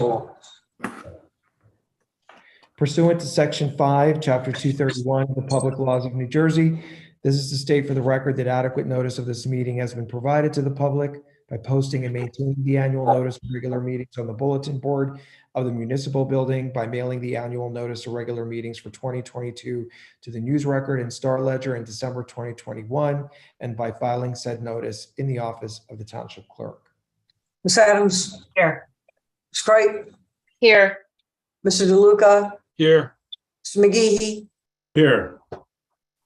Roll. Pursuant to Section 5, Chapter 231 of the Public Laws of New Jersey, this is to state for the record that adequate notice of this meeting has been provided to the public by posting and maintaining the annual notice of regular meetings on the bulletin board of the municipal building, by mailing the annual notice of regular meetings for 2022 to the News Record and Star Ledger in December 2021, and by filing said notice in the office of the Township Clerk. Ms. Adams? Here. Ms. Cripe? Here. Mr. DeLuca? Here. Mr. McGeehee? Here.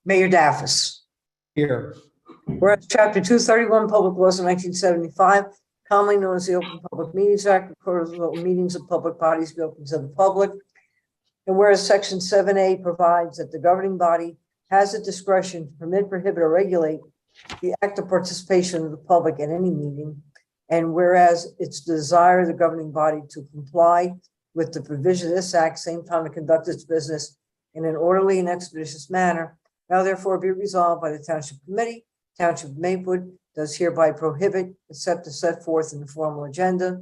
Mayor Daffus. Here. Whereas Chapter 231, Public Laws of 1975, commonly known as the Open Public Meetings Act, requires that meetings of public bodies be open to the public. And whereas Section 7A provides that the governing body has the discretion to permit, prohibit, or regulate the active participation of the public at any meeting. And whereas it's the desire of the governing body to comply with the provision of this act, same time to conduct its business in an orderly and expeditious manner, now therefore be resolved by the Township Committee, Township of Maplewood does hereby prohibit, except as set forth in the formal agenda,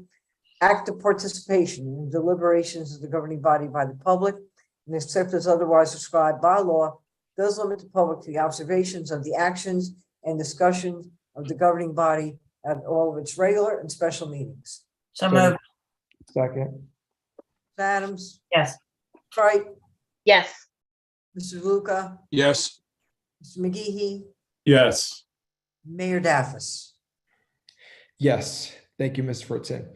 active participation in deliberations of the governing body by the public, and except as otherwise prescribed by law, does limit the public to the observations of the actions and discussions of the governing body at all of its regular and special meetings. So moved. Second. Ms. Adams? Yes. Cripe? Yes. Mr. DeLuca? Yes. Mr. McGeehee? Yes. Mayor Daffus. Yes, thank you, Ms. Fritzen.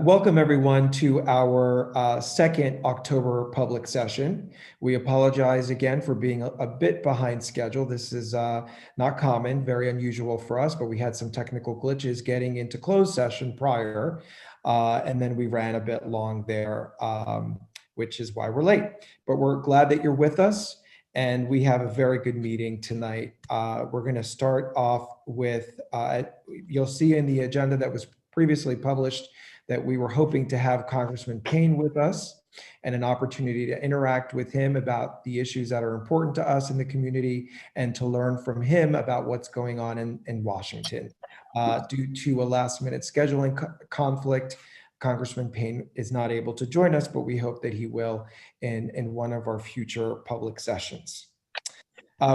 Welcome everyone to our second October public session. We apologize again for being a bit behind schedule. This is not common, very unusual for us, but we had some technical glitches getting into closed session prior, and then we ran a bit long there, which is why we're late. But we're glad that you're with us. And we have a very good meeting tonight. We're going to start off with, you'll see in the agenda that was previously published that we were hoping to have Congressman Payne with us and an opportunity to interact with him about the issues that are important to us in the community and to learn from him about what's going on in Washington. Due to a last minute scheduling conflict, Congressman Payne is not able to join us, but we hope that he will in one of our future public sessions.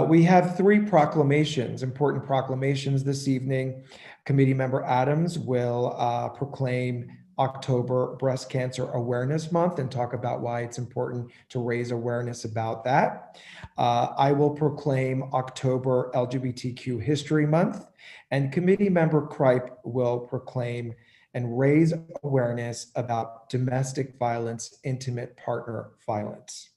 We have three proclamations, important proclamations this evening. Committee Member Adams will proclaim October Breast Cancer Awareness Month and talk about why it's important to raise awareness about that. I will proclaim October LGBTQ History Month, and Committee Member Cripe will proclaim and raise awareness about domestic violence, intimate partner violence.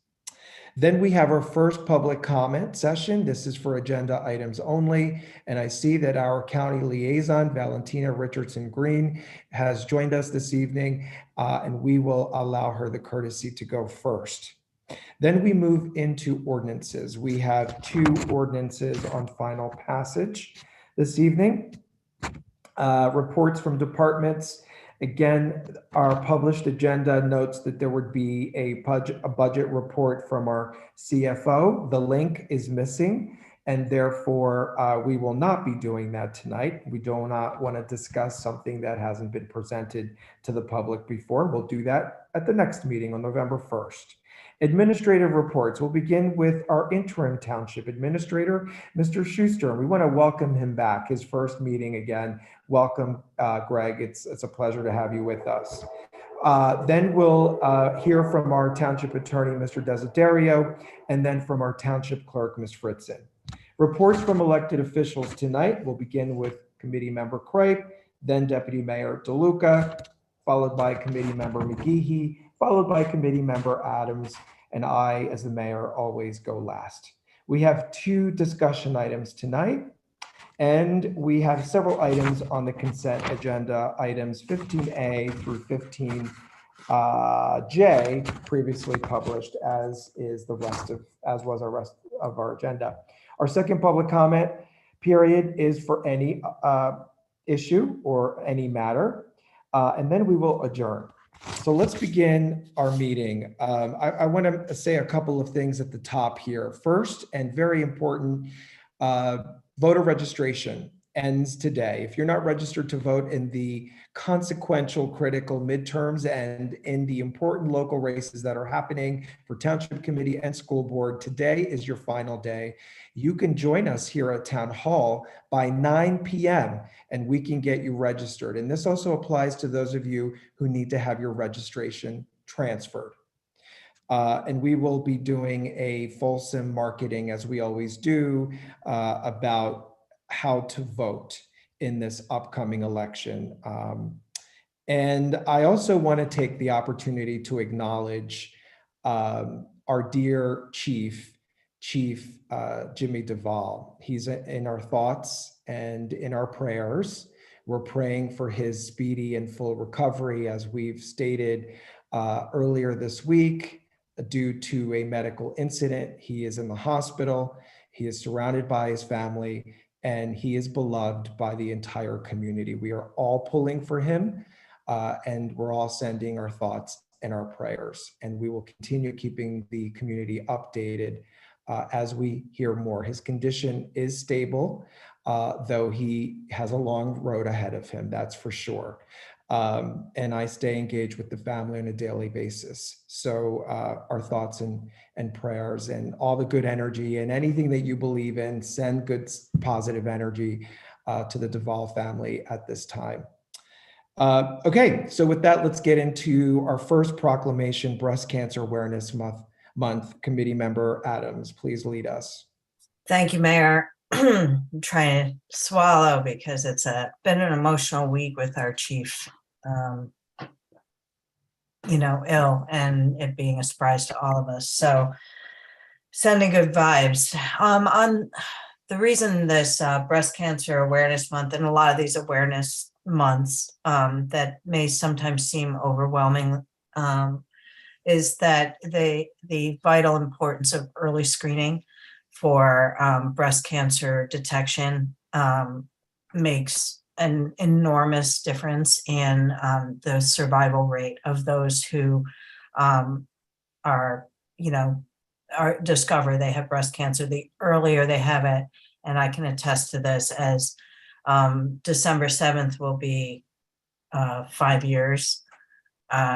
Then we have our first public comment session. This is for agenda items only. And I see that our county liaison, Valentina Richardson Green, has joined us this evening, and we will allow her the courtesy to go first. Then we move into ordinances. We have two ordinances on final passage this evening. Reports from departments. Again, our published agenda notes that there would be a budget report from our CFO. The link is missing, and therefore we will not be doing that tonight. We do not want to discuss something that hasn't been presented to the public before. We'll do that at the next meeting on November 1st. Administrative reports. We'll begin with our interim township administrator, Mr. Schuster. We want to welcome him back, his first meeting again. Welcome, Greg. It's a pleasure to have you with us. Then we'll hear from our township attorney, Mr. Desiderio, and then from our township clerk, Ms. Fritzen. Reports from elected officials tonight. We'll begin with Committee Member Cripe, then Deputy Mayor DeLuca, followed by Committee Member McGeehee, followed by Committee Member Adams, and I, as the mayor, always go last. We have two discussion items tonight, and we have several items on the consent agenda, items 15A through 15J, previously published, as was the rest of our agenda. Our second public comment period is for any issue or any matter, and then we will adjourn. So let's begin our meeting. I want to say a couple of things at the top here. First, and very important, voter registration. ends today. If you're not registered to vote in the consequential critical midterms and in the important local races that are happening for Township Committee and School Board, today is your final day. You can join us here at Town Hall by 9 p.m. and we can get you registered. And this also applies to those of you who need to have your registration transferred. And we will be doing a fulsome marketing, as we always do, about how to vote in this upcoming election. And I also want to take the opportunity to acknowledge our dear Chief Jimmy Duvall. He's in our thoughts and in our prayers. We're praying for his speedy and full recovery, as we've stated earlier this week. Due to a medical incident, he is in the hospital. He is surrounded by his family, and he is beloved by the entire community. We are all pulling for him, and we're all sending our thoughts and our prayers. And we will continue keeping the community updated as we hear more. His condition is stable, though he has a long road ahead of him, that's for sure. And I stay engaged with the family on a daily basis. So our thoughts and prayers and all the good energy and anything that you believe in, send good positive energy to the Duvall family at this time. Okay, so with that, let's get into our first proclamation, Breast Cancer Awareness Month. Committee Member Adams, please lead us. Thank you, Mayor. I'm trying to swallow because it's been an emotional week with our chief, ill, and it being a surprise to all of us. So sending good vibes. On the reason this Breast Cancer Awareness Month and a lot of these awareness months that may sometimes seem overwhelming is that the vital importance of early screening for breast cancer detection makes an enormous difference in the survival rate of those who discover they have breast cancer. The earlier they have it, and I can attest to this, as December 7th will be 5 years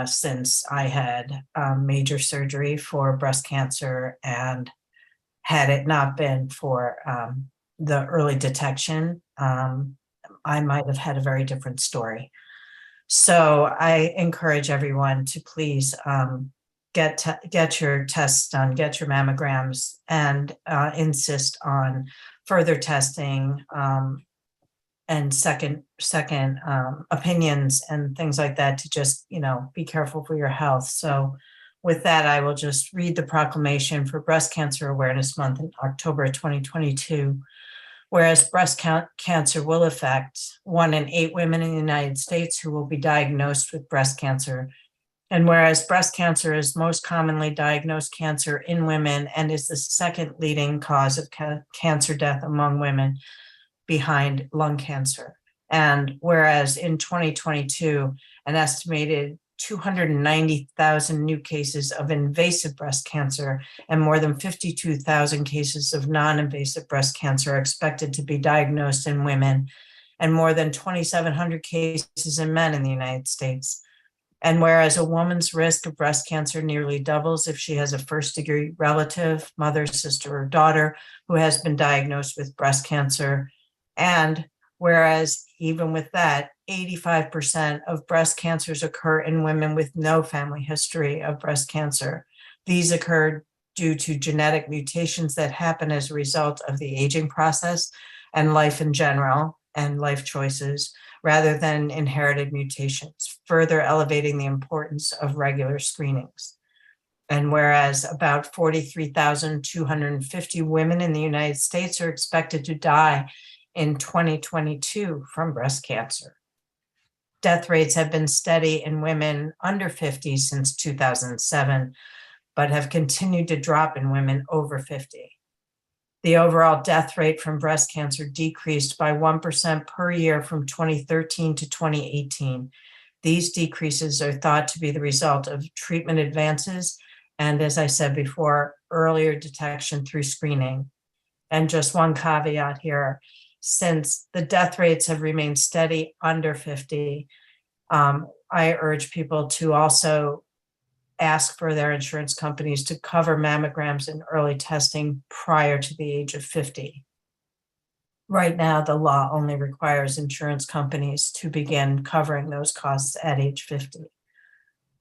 since I had major surgery for breast cancer, and had it not been for the early detection, I might have had a very different story. So I encourage everyone to please get your tests done, get your mammograms, and insist on further testing and second opinions and things like that, to just, be careful for your health. So with that, I will just read the proclamation for Breast Cancer Awareness Month in October 2022. Whereas breast cancer will affect 1 in 8 women in the United States who will be diagnosed with breast cancer. And whereas breast cancer is most commonly diagnosed cancer in women and is the second leading cause of cancer death among women behind lung cancer. And whereas in 2022, an estimated 290,000 new cases of invasive breast cancer and more than 52,000 cases of non-invasive breast cancer are expected to be diagnosed in women, and more than 2,700 cases in men in the United States. And whereas a woman's risk of breast cancer nearly doubles if she has a first-degree relative, mother, sister, or daughter who has been diagnosed with breast cancer, and whereas even with that, 85% of breast cancers occur in women with no family history of breast cancer. These occur due to genetic mutations that happen as a result of the aging process and life in general and life choices, rather than inherited mutations, further elevating the importance of regular screenings. And whereas about 43,250 women in the United States are expected to die in 2022 from breast cancer. Death rates have been steady in women under 50 since 2007, but have continued to drop in women over 50. The overall death rate from breast cancer decreased by 1% per year from 2013 to 2018. These decreases are thought to be the result of treatment advances and, as I said before, earlier detection through screening. And just one caveat here, since the death rates have remained steady under 50, I urge people to also ask for their insurance companies to cover mammograms and early testing prior to the age of 50. Right now, the law only requires insurance companies to begin covering those costs at age 50.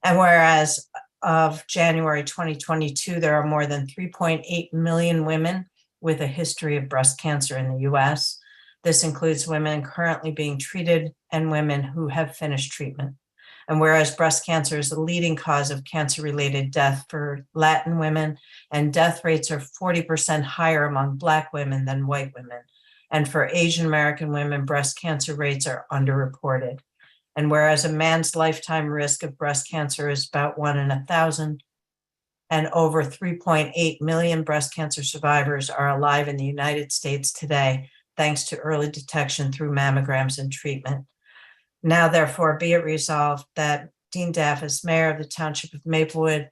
And whereas of January 2022, there are more than 3.8 million women with a history of breast cancer in the US. This includes women currently being treated and women who have finished treatment. And whereas breast cancer is the leading cause of cancer-related death for Latin women, and death rates are 40% higher among Black women than white women. And for Asian American women, breast cancer rates are underreported. And whereas a man's lifetime risk of breast cancer is about 1 in 1,000, and over 3.8 million breast cancer survivors are alive in the United States today, thanks to early detection through mammograms and treatment. Now, therefore, be it resolved that Dean Daff, as mayor of the Township of Maplewood,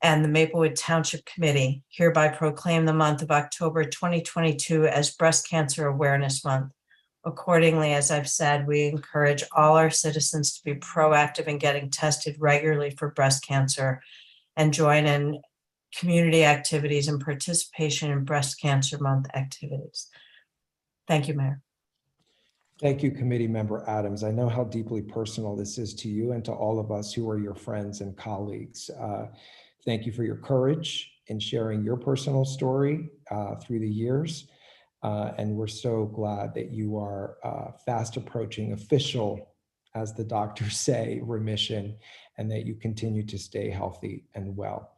and the Maplewood Township Committee hereby proclaim the month of October 2022 as Breast Cancer Awareness Month. Accordingly, as I've said, we encourage all our citizens to be proactive in getting tested regularly for breast cancer and join in community activities and participation in Breast Cancer Month activities. Thank you, Mayor. Thank you, Committee Member Adams. I know how deeply personal this is to you and to all of us who are your friends and colleagues. Thank you for your courage in sharing your personal story through the years. And we're so glad that you are fast approaching official, as the doctors say, remission, and that you continue to stay healthy and well.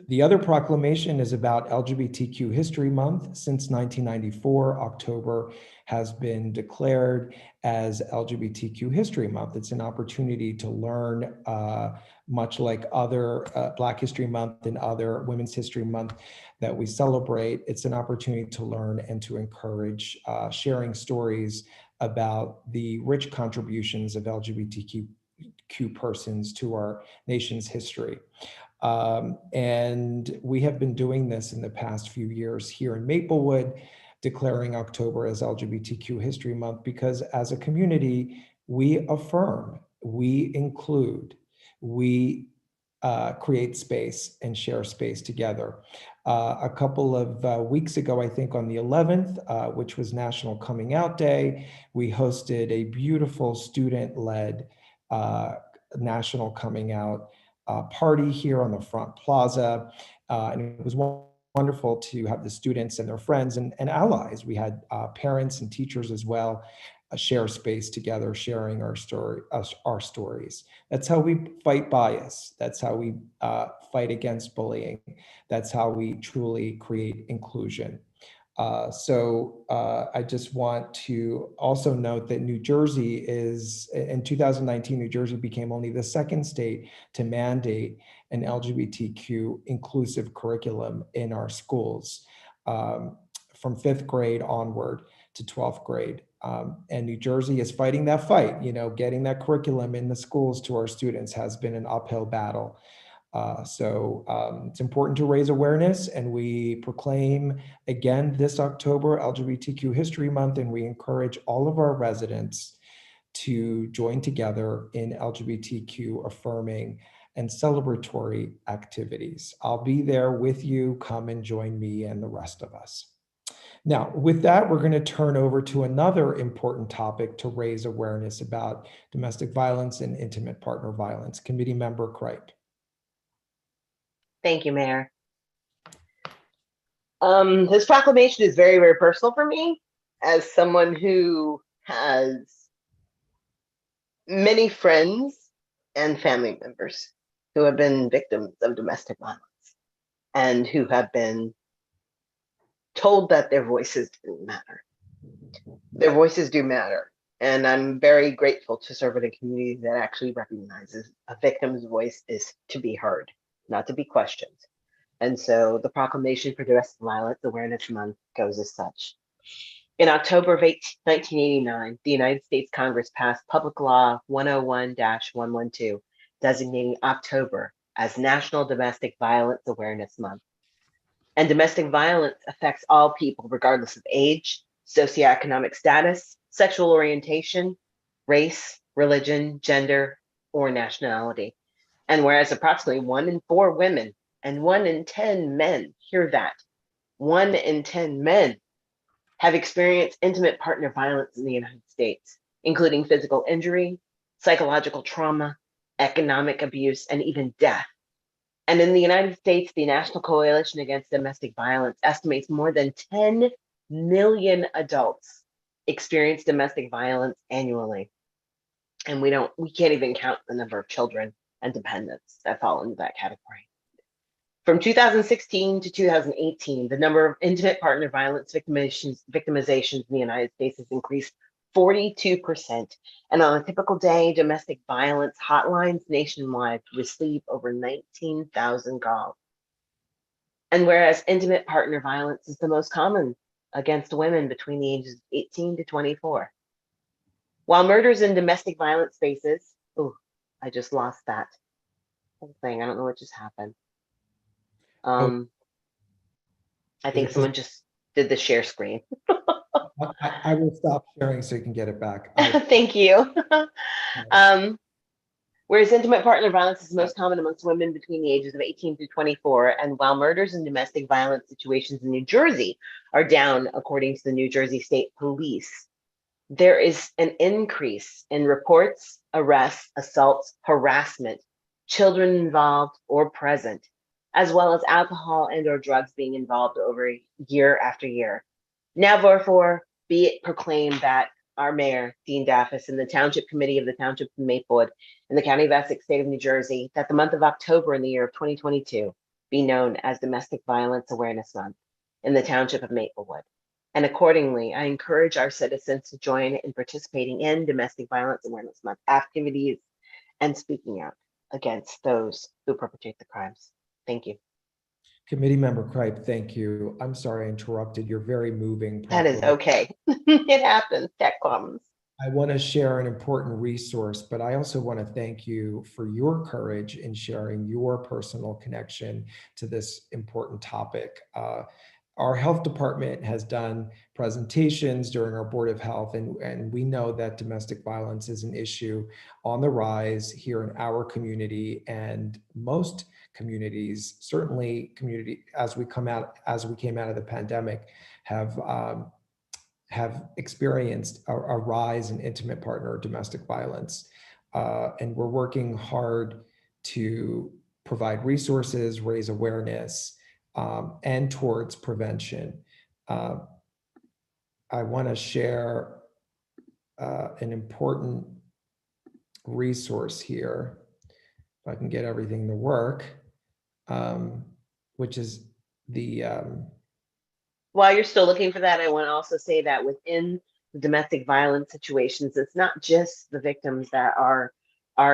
The other proclamation is about LGBTQ History Month. Since 1994, October has been declared as LGBTQ History Month. It's an opportunity to learn, much like other Black History Month and other Women's History Month that we celebrate. It's an opportunity to learn and to encourage sharing stories about the rich contributions of LGBTQ persons to our nation's history. And we have been doing this in the past few years here in Maplewood, declaring October as LGBTQ History Month, because as a community, we affirm, we include, we create space and share space together. A couple of weeks ago, I think on the 11th, which was National Coming Out Day, we hosted a beautiful student-led National Coming Out party here on the front plaza. And it was wonderful to have the students and their friends and allies. We had parents and teachers as well share space together, sharing our stories. That's how we fight bias. That's how we fight against bullying. That's how we truly create inclusion. So I just want to also note that New Jersey is, in 2019, New Jersey became only the second state to mandate an LGBTQ inclusive curriculum in our schools from 5th grade onward to 12th grade. And New Jersey is fighting that fight. You know, getting that curriculum in the schools to our students has been an uphill battle. So it's important to raise awareness, and we proclaim again this October LGBTQ History Month, and we encourage all of our residents to join together in LGBTQ affirming and celebratory activities. I'll be there with you. Come and join me and the rest of us. Now, with that, we're going to turn over to another important topic to raise awareness about domestic violence and intimate partner violence. Committee Member Cripe. Thank you, Mayor. This proclamation is very, very personal for me as someone who has many friends and family members who have been victims of domestic violence and who have been told that their voices didn't matter. Their voices do matter. And I'm very grateful to serve in a community that actually recognizes a victim's voice is to be heard, not to be questioned. And so the proclamation for Domestic Violence Awareness Month goes as such. In October of 1989, the United States Congress passed Public Law 101-112, designating October as National Domestic Violence Awareness Month. And domestic violence affects all people, regardless of age, socioeconomic status, sexual orientation, race, religion, gender, or nationality. And whereas approximately 1 in 4 women and 1 in 10 men, hear that, 1 in 10 men have experienced intimate partner violence in the United States, including physical injury, psychological trauma, economic abuse, and even death. And in the United States, the National Coalition Against Domestic Violence estimates more than 10 million adults experience domestic violence annually. And we can't even count the number of children and dependents that fall into that category. From 2016 to 2018, the number of intimate partner violence victimizations in the United States has increased 42%. And on a typical day, domestic violence hotlines nationwide receive over 19,000 calls. And whereas intimate partner violence is the most common against women between the ages of 18 to 24. While murders in domestic violence spaces, oh, I just lost that whole thing. I don't know what just happened. I think someone just did the share screen. I will stop sharing so you can get it back. Thank you. Whereas intimate partner violence is most common amongst women between the ages of 18 to 24, and while murders and domestic violence situations in New Jersey are down, according to the New Jersey State Police, there is an increase in reports, arrests, assaults, harassment, children involved or present, as well as alcohol and/or drugs being involved over year after year. Now, therefore, be it proclaimed that our mayor, Dean Daffis, and the Township Committee of the Township of Maplewood in the County of Essex, State of New Jersey, that the month of October in the year of 2022 be known as Domestic Violence Awareness Month in the Township of Maplewood. And accordingly, I encourage our citizens to join in participating in Domestic Violence Awareness Month activities and speaking out against those who perpetrate the crimes. Thank you. Committee Member Kripe, thank you. I'm sorry I interrupted your very moving. That is okay. It happens. That comes. I want to share an important resource, but I also want to thank you for your courage in sharing your personal connection to this important topic. Our health department has done presentations during our Board of Health, and we know that domestic violence is an issue on the rise here in our community, and most communities, certainly community as we came out of the pandemic, have experienced a rise in intimate partner domestic violence. And we're working hard to provide resources, raise awareness, and towards prevention. I want to share an important resource here, if I can get everything to work, which is the While you're still looking for that, I want to also say that within the domestic violence situations, it's not just the victims that are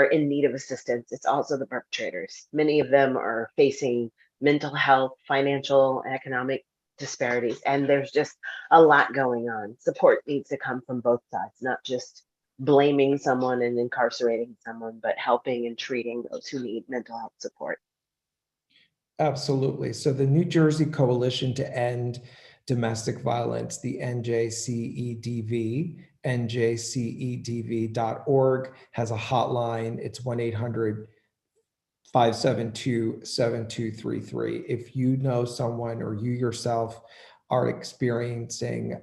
in need of assistance, it's also the perpetrators. Many of them are facing mental health, financial, and economic disparities, and there's just a lot going on. Support needs to come from both sides, not just blaming someone and incarcerating someone, but helping and treating those who need mental health support. Absolutely. So the New Jersey Coalition to End Domestic Violence, the NJCEDV, njcedv.org, has a hotline. It's 1-800-572-7233. If you know someone or you yourself are experiencing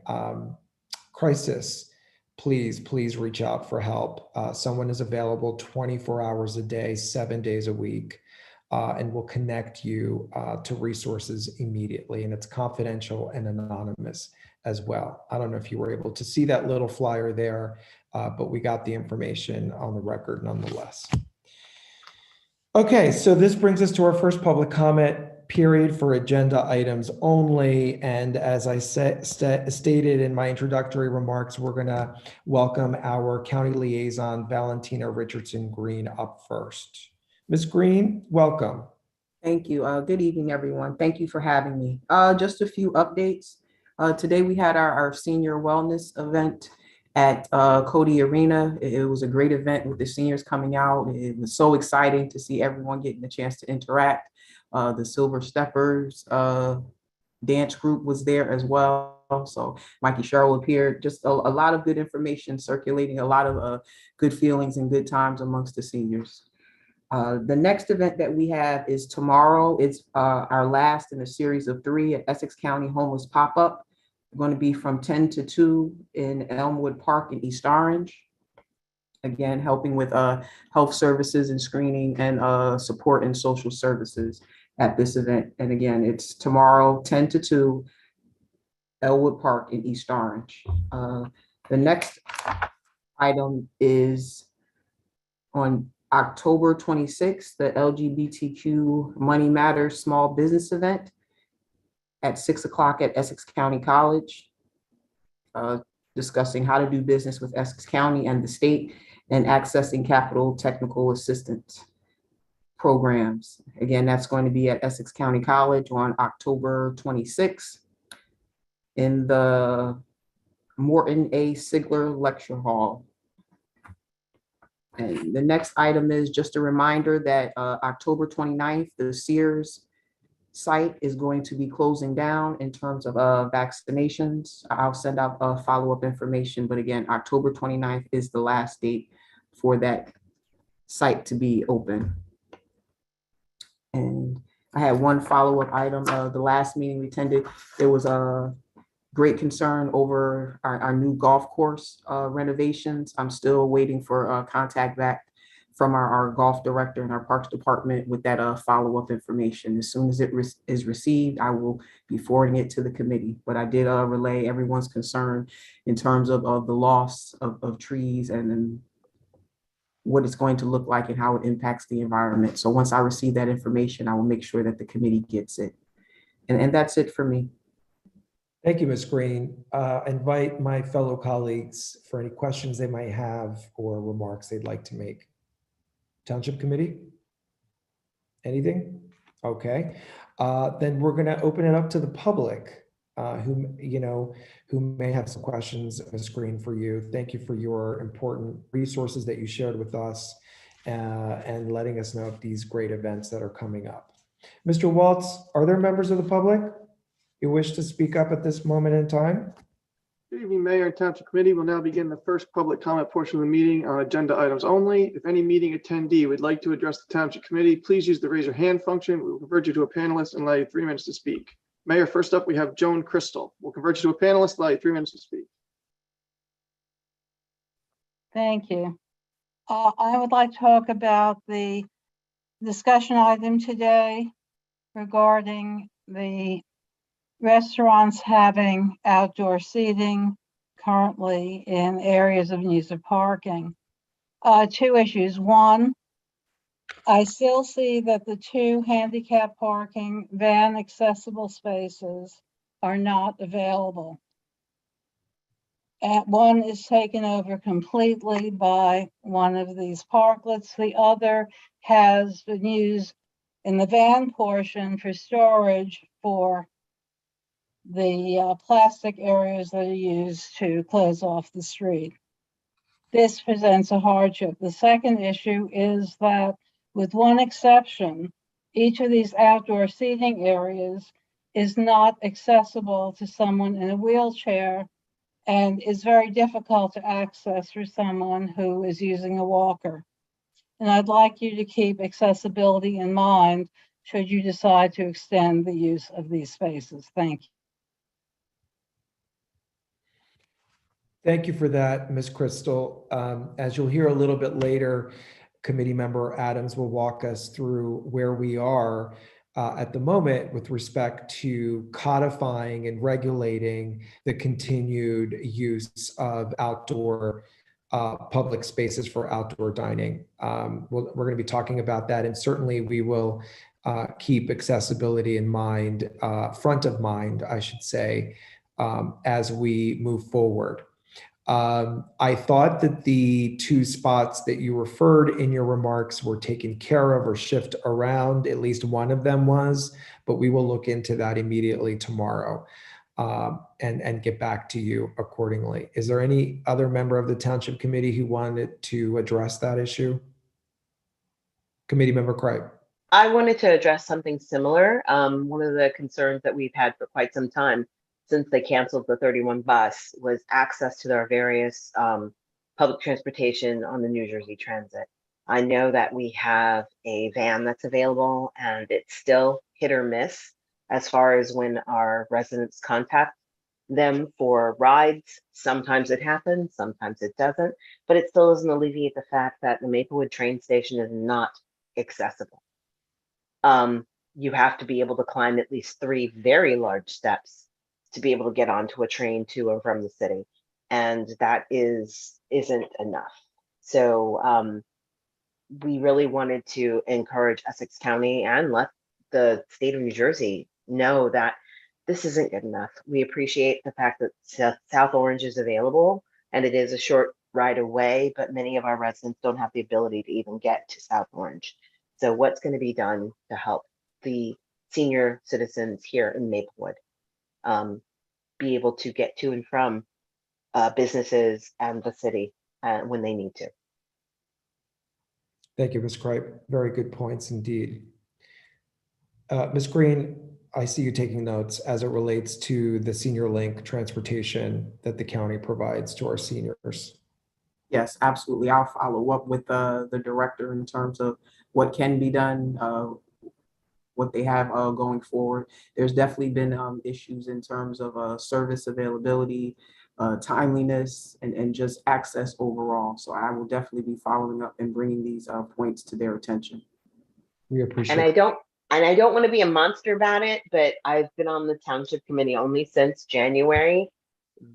crisis, please reach out for help. Someone is available 24 hours a day, 7 days a week. And will connect you to resources immediately. And it's confidential and anonymous as well. I don't know if you were able to see that little flyer there, but we got the information on the record nonetheless. Okay, so this brings us to our first public comment period for agenda items only. And as I stated in my introductory remarks, we're going to welcome our county liaison, Valentina Richardson Green, up first. Ms. Green, welcome. Thank you. Good evening, everyone. Thank you for having me. Just a few updates. Today we had our senior wellness event at Cody Arena. It was a great event with the seniors coming out. It was so exciting to see everyone getting a chance to interact. The Silver Steppers dance group was there as well. So Mikey Sherrill appeared, just a lot of good information circulating, a lot of good feelings and good times amongst the seniors. The next event that we have is tomorrow. It's our last in a series of 3 at Essex County Homeless Pop-Up. Going to be from 10 to 2 in Elmwood Park in East Orange. Again, helping with health services and screening and support and social services at this event. And again, it's tomorrow, 10 to 2, Elwood Park in East Orange. The next item is on October 26th, the LGBTQ Money Matters Small Business Event at 6 o'clock at Essex County College, discussing how to do business with Essex County and the state and accessing capital technical assistance programs. Again, that's going to be at Essex County College on October 26th in the Morton A. Sigler Lecture Hall. And the next item is just a reminder that October 29th, the Sears site is going to be closing down in terms of vaccinations. I'll send out follow-up information, but again, October 29th is the last date for that site to be open. And I had one follow-up item. The last meeting we attended, there was a great concern over our new golf course renovations. I'm still waiting for contact back from our golf director and our parks department with that follow-up information. As soon as it is received, I will be forwarding it to the committee. But I did relay everyone's concern in terms of the loss of trees and then what it's going to look like and how it impacts the environment. So once I receive that information, I will make sure that the committee gets it. And that's it for me. Thank you, Ms. Green. Invite my fellow colleagues for any questions they might have or remarks they'd like to make. Township Committee? Anything? Okay. Then we're going to open it up to the public who may have some questions, Ms. Green, for you. Thank you for your important resources that you shared with us and letting us know of these great events that are coming up. Mr. Waltz, are there members of the public who wish to speak up at this moment in time? Good evening, Mayor and Township Committee. We'll now begin the first public comment portion of the meeting on agenda items only. If any meeting attendee would like to address the Township Committee, please use the raise your hand function. We will convert you to a panelist and allow you 3 minutes to speak. Mayor, first up, we have Joan Crystal. We'll convert you to a panelist, allow you 3 minutes to speak. Thank you. I would like to talk about the discussion item today regarding the restaurants having outdoor seating currently in areas of use of parking. 2 issues. One, I still see that the 2 handicap parking van accessible spaces are not available. And one is taken over completely by one of these parklets. The other has been used in the van portion for storage for the plastic areas that are used to close off the street. This presents a hardship. The second issue is that, with one exception, each of these outdoor seating areas is not accessible to someone in a wheelchair and is very difficult to access for someone who is using a walker. And I'd like you to keep accessibility in mind should you decide to extend the use of these spaces. Thank you. Thank you for that, Ms. Crystal. As you'll hear a little bit later, Committee Member Adams will walk us through where we are at the moment with respect to codifying and regulating the continued use of outdoor public spaces for outdoor dining. We're going to be talking about that, and certainly we will keep accessibility in mind, front of mind, I should say, as we move forward. I thought that the 2 spots that you referred in your remarks were taken care of or shift around. At least one of them was, but we will look into that immediately tomorrow and get back to you accordingly. Is there any other member of the Township Committee who wanted to address that issue? Committee Member Craig. I wanted to address something similar. One of the concerns that we've had for quite some time since they canceled the 31 bus was access to their various public transportation on the New Jersey Transit. I know that we have a van that's available and it's still hit or miss as far as when our residents contact them for rides. Sometimes it happens, sometimes it doesn't, but it still doesn't alleviate the fact that the Maplewood train station is not accessible. You have to be able to climb at least 3 very large steps to be able to get onto a train to or from the city. And that isn't enough. So we really wanted to encourage Essex County and let the state of New Jersey know that this isn't good enough. We appreciate the fact that South Orange is available and it is a short ride away, but many of our residents don't have the ability to even get to South Orange. So what's going to be done to help the senior citizens here in Maplewood be able to get to and from businesses and the city when they need to? Thank you, Ms. Kripe. Very good points indeed. Ms. Green, I see you taking notes as it relates to the Senior Link transportation that the county provides to our seniors. Yes, absolutely. I'll follow up with the director in terms of what can be done, what they have going forward. There's definitely been issues in terms of service availability, timeliness, and just access overall. So I will definitely be following up and bringing these points to their attention. We appreciate And I don't want to be a monster about it, but I've been on the township committee only since January,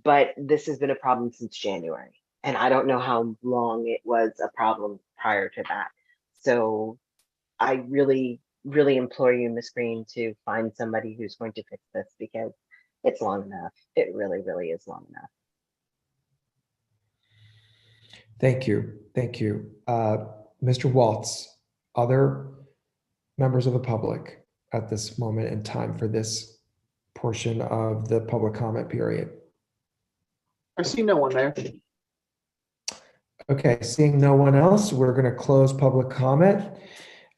but this has been a problem since January. And I don't know how long it was a problem prior to that. So I really, really implore you, Ms. Green, to find somebody who's going to fix this because it's long enough. It really, really is long enough. Thank you. Thank you. Mr. Waltz, other members of the public at this moment in time for this portion of the public comment period? I see no one there. Okay, seeing no one else, we're going to close public comment.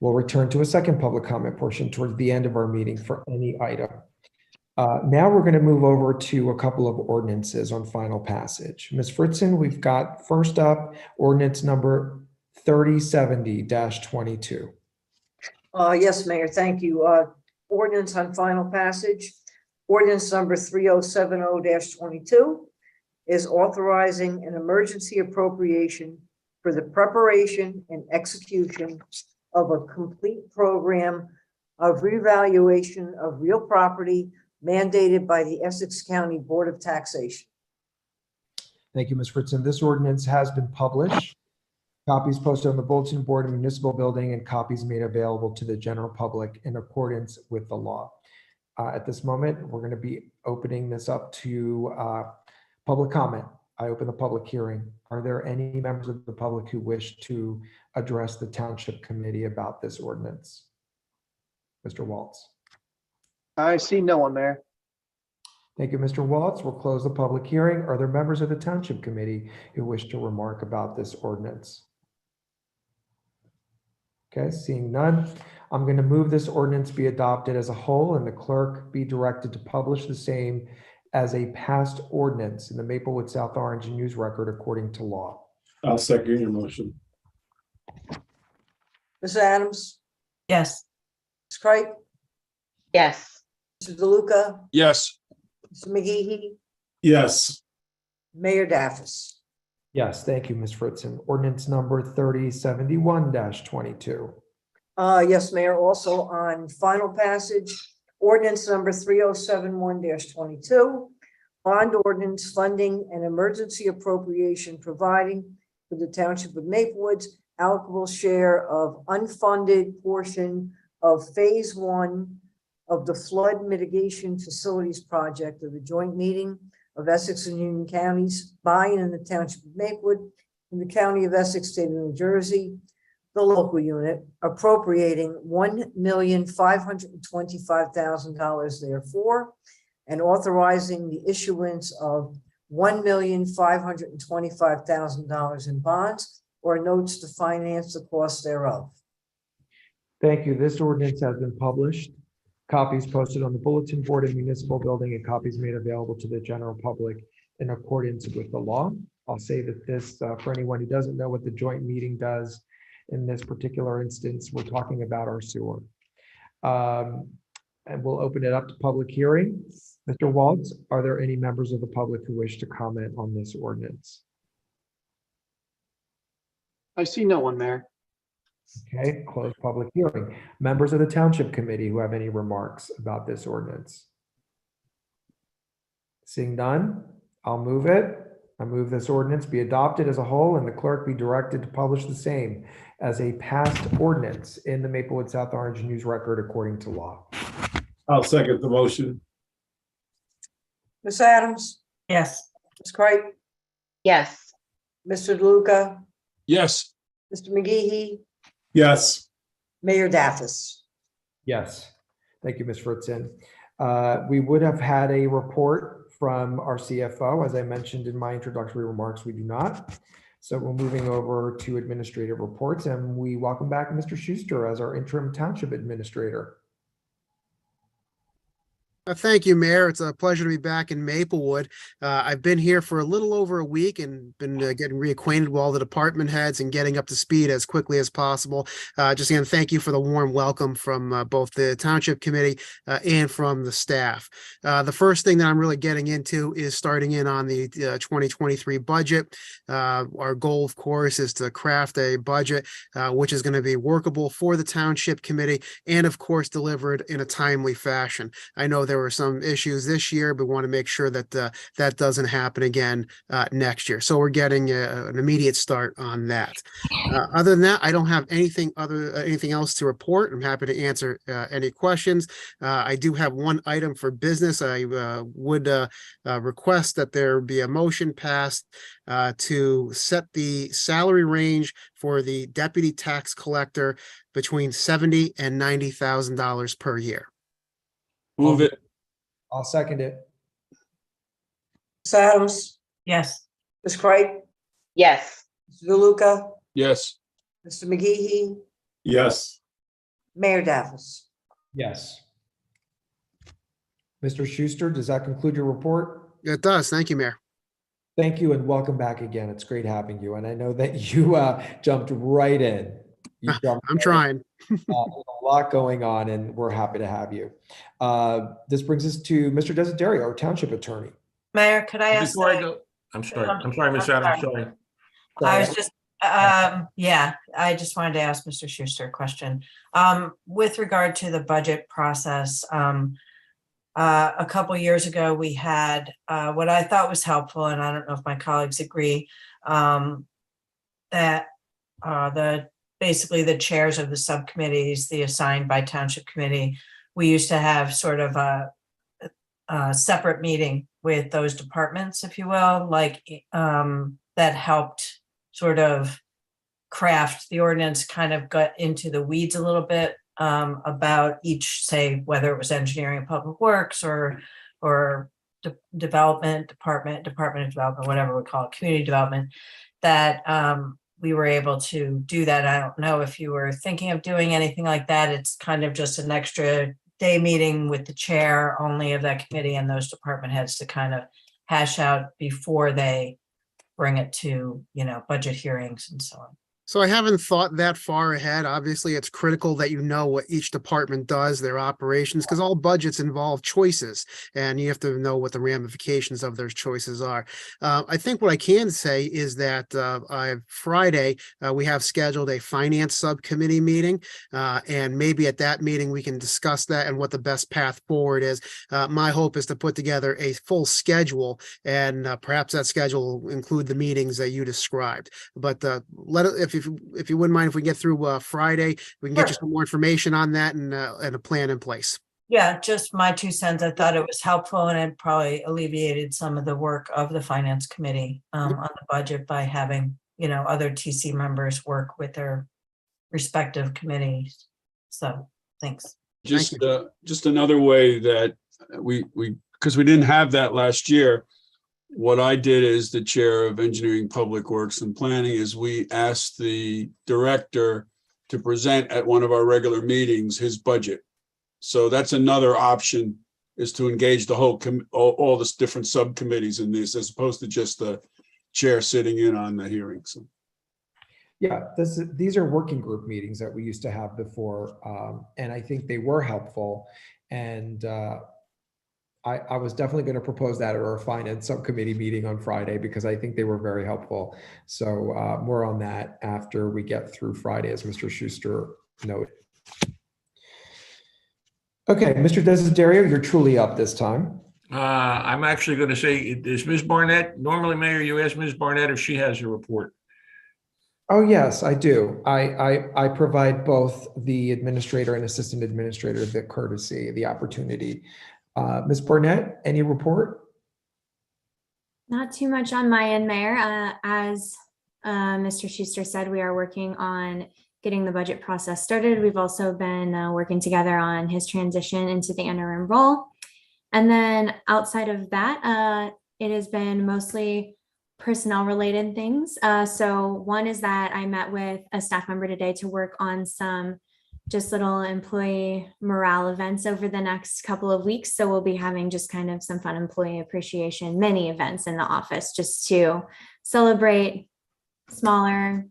We'll return to a second public comment portion towards the end of our meeting for any item. Now we're going to move over to a couple of ordinances on final passage. Ms. Fritzen, we've got first up ordinance number 3070-22. Yes, Mayor, thank you. Ordinance on final passage. Ordinance number 3070-22 is authorizing an emergency appropriation for the preparation and execution of a complete program of revaluation of real property mandated by the Essex County Board of Taxation. Thank you, Ms. Fritzen. This ordinance has been published. Copies posted on the bulletin board in the municipal building and copies made available to the general public in accordance with the law. At this moment, we're going to be opening this up to public comment. I open the public hearing. Are there any members of the public who wish to address the Township Committee about this ordinance? Mr. Waltz. I see no one there. Thank you, Mr. Waltz. We'll close the public hearing. Are there members of the Township Committee who wish to remark about this ordinance? Okay, seeing none, I'm going to move this ordinance be adopted as a whole and the clerk be directed to publish the same as a passed ordinance in the Maplewood South Orange News Record according to law. I'll second your motion. Ms. Adams, Yes. Ms. Kripe, Yes. Mr. DeLuca, Yes. Mr. McGehee, Yes. Mayor Daffis. Yes, thank you, Ms. Fritzen. Ordinance number 3071-22. Yes, Mayor, also on final passage, ordinance number 3071-22, bond ordinance funding an emergency appropriation providing for the Township of Maplewood's allocable share of unfunded portion of Phase 1 of the Flood Mitigation Facilities Project of the joint meeting of Essex and Union Counties by and in the Township of Maplewood in the County of Essex, State of New Jersey, the local unit appropriating $1,525,000 therefore, and authorizing the issuance of $1,525,000 in bonds or notes to finance the cost thereof. Thank you. This ordinance has been published. Copies posted on the bulletin board in municipal building and copies made available to the general public in accordance with the law. I'll say that this, for anyone who doesn't know what the joint meeting does, in this particular instance, we're talking about our sewer. And we'll open it up to public hearing. Mr. Waltz, are there any members of the public who wish to comment on this ordinance? I see no one, Mayor. Okay, close public hearing. Members of the Township Committee who have any remarks about this ordinance? Seeing none, I'll move it. I move this ordinance be adopted as a whole and the clerk be directed to publish the same as a passed ordinance in the Maplewood South Orange News Record according to law. I'll second the motion. Ms. Adams, Yes. Ms. Cripe, Yes. Mr. DeLuca, Yes. Mr. McGehee, Yes. Mayor Daffis. Yes, thank you, Ms. Fritzen. We would have had a report from our CFO. As I mentioned in my introductory remarks, we do not. So we're moving over to administrative reports and we welcome back Mr. Schuster as our interim township administrator. Thank you, Mayor. It's a pleasure to be back in Maplewood. I've been here for a little over a week and been getting reacquainted with all the department heads and getting up to speed as quickly as possible. Just again, thank you for the warm welcome from both the Township Committee and from the staff. The first thing that I'm really getting into is starting in on the 2023 budget. Our goal, of course, is to craft a budget which is going to be workable for the Township Committee and, of course, delivered in a timely fashion. I know there were some issues this year, but want to make sure that that doesn't happen again next year. So we're getting an immediate start on that. Other than that, I don't have anything else to report. I'm happy to answer any questions. I do have one item for business. I would request that there be a motion passed to set the salary range for the deputy tax collector between $70,000 and $90,000 per year. Move it. I'll second it. Ms. Adams, Yes. Ms. Cripe, Yes. Mr. DeLuca, Yes. Mr. McGehee, Yes. Mayor Daffis. Yes. Mr. Schuster, does that conclude your report? It does. Thank you, Mayor. Thank you and welcome back again. It's great having you. And I know that you jumped right in. You jumped I'm right in. trying. There's a lot going on and we're happy to have you. This brings us to Mr. Desiderio, our township attorney. Mayor, could I ask? Before I go, I'm sorry, Ms. Adams, sorry. I was just, yeah, I just wanted to ask Mr. Schuster a question. With regard to the budget process, a couple years ago, we had what I thought was helpful, and I don't know if my colleagues agree, that basically the chairs of the subcommittees, the assigned by Township Committee, we used to have sort of a separate meeting with those departments, if you will, like that helped sort of craft the ordinance, kind of got into the weeds a little bit about each, say, whether it was engineering and public works or development, department of development, whatever we call it, community development, that we were able to do that. I don't know if you were thinking of doing anything like that. It's kind of just an extra day meeting with the chair only of that committee and those department heads to kind of hash out before they bring it to, budget hearings and so on. So I haven't thought that far ahead. Obviously, it's critical that you know what each department does, their operations, because all budgets involve choices, and you have to know what the ramifications of those choices are. I think what I can say is that Friday, we have scheduled a finance subcommittee meeting, and maybe at that meeting, we can discuss that and what the best path forward is. My hope is to put together a full schedule, and perhaps that schedule will include the meetings that you described. But if you wouldn't mind, if we get through Friday, we can get you some more information on that and a plan in place. Yeah, just my 2 cents. I thought it was helpful and it probably alleviated some of the work of the finance committee on the budget by having, other TC members work with their respective committees. So thanks. Just another way that because we didn't have that last year. What I did as the chair of Engineering, Public Works and Planning is we asked the director to present at one of our regular meetings his budget. So that's another option, is to engage the whole, all the different subcommittees in this, as opposed to just the chair sitting in on the hearings. Yeah, these are working group meetings that we used to have before, and I think they were helpful. And I was definitely going to propose that at our finance subcommittee meeting on Friday, because I think they were very helpful. So more on that after we get through Friday, as Mr. Schuster noted. Okay, Mr. Desiderio, you're truly up this time. I'm actually going to say, is Ms. Barnett, normally, Mayor, you ask Ms. Barnett if she has a report. Oh, yes, I do. I provide both the administrator and assistant administrator the courtesy, the opportunity. Ms. Barnett, any report? Not too much on my end, Mayor. As Mr. Schuster said, we are working on getting the budget process started. We've also been working together on his transition into the interim role. And then outside of that, it has been mostly personnel related things. So one is that I met with a staff member today to work on some just little employee morale events over the next couple of weeks. So we'll be having just kind of some fun employee appreciation mini events in the office, just to celebrate smaller,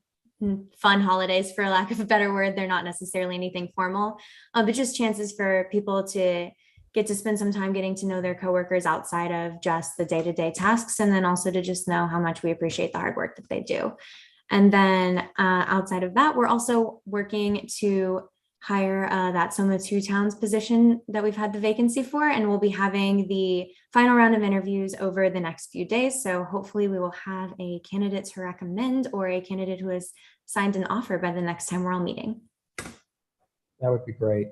fun holidays, for lack of a better word. They're not necessarily anything formal, but just chances for people to get to spend some time getting to know their coworkers outside of just the day-to-day tasks, and then also to just know how much we appreciate the hard work that they do. And then outside of that, we're also working to hire that Soma 2 Towns position that we've had the vacancy for, and we'll be having the final round of interviews over the next few days. So hopefully we will have a candidate to recommend, or a candidate who has signed an offer by the next time we're all meeting. That would be great.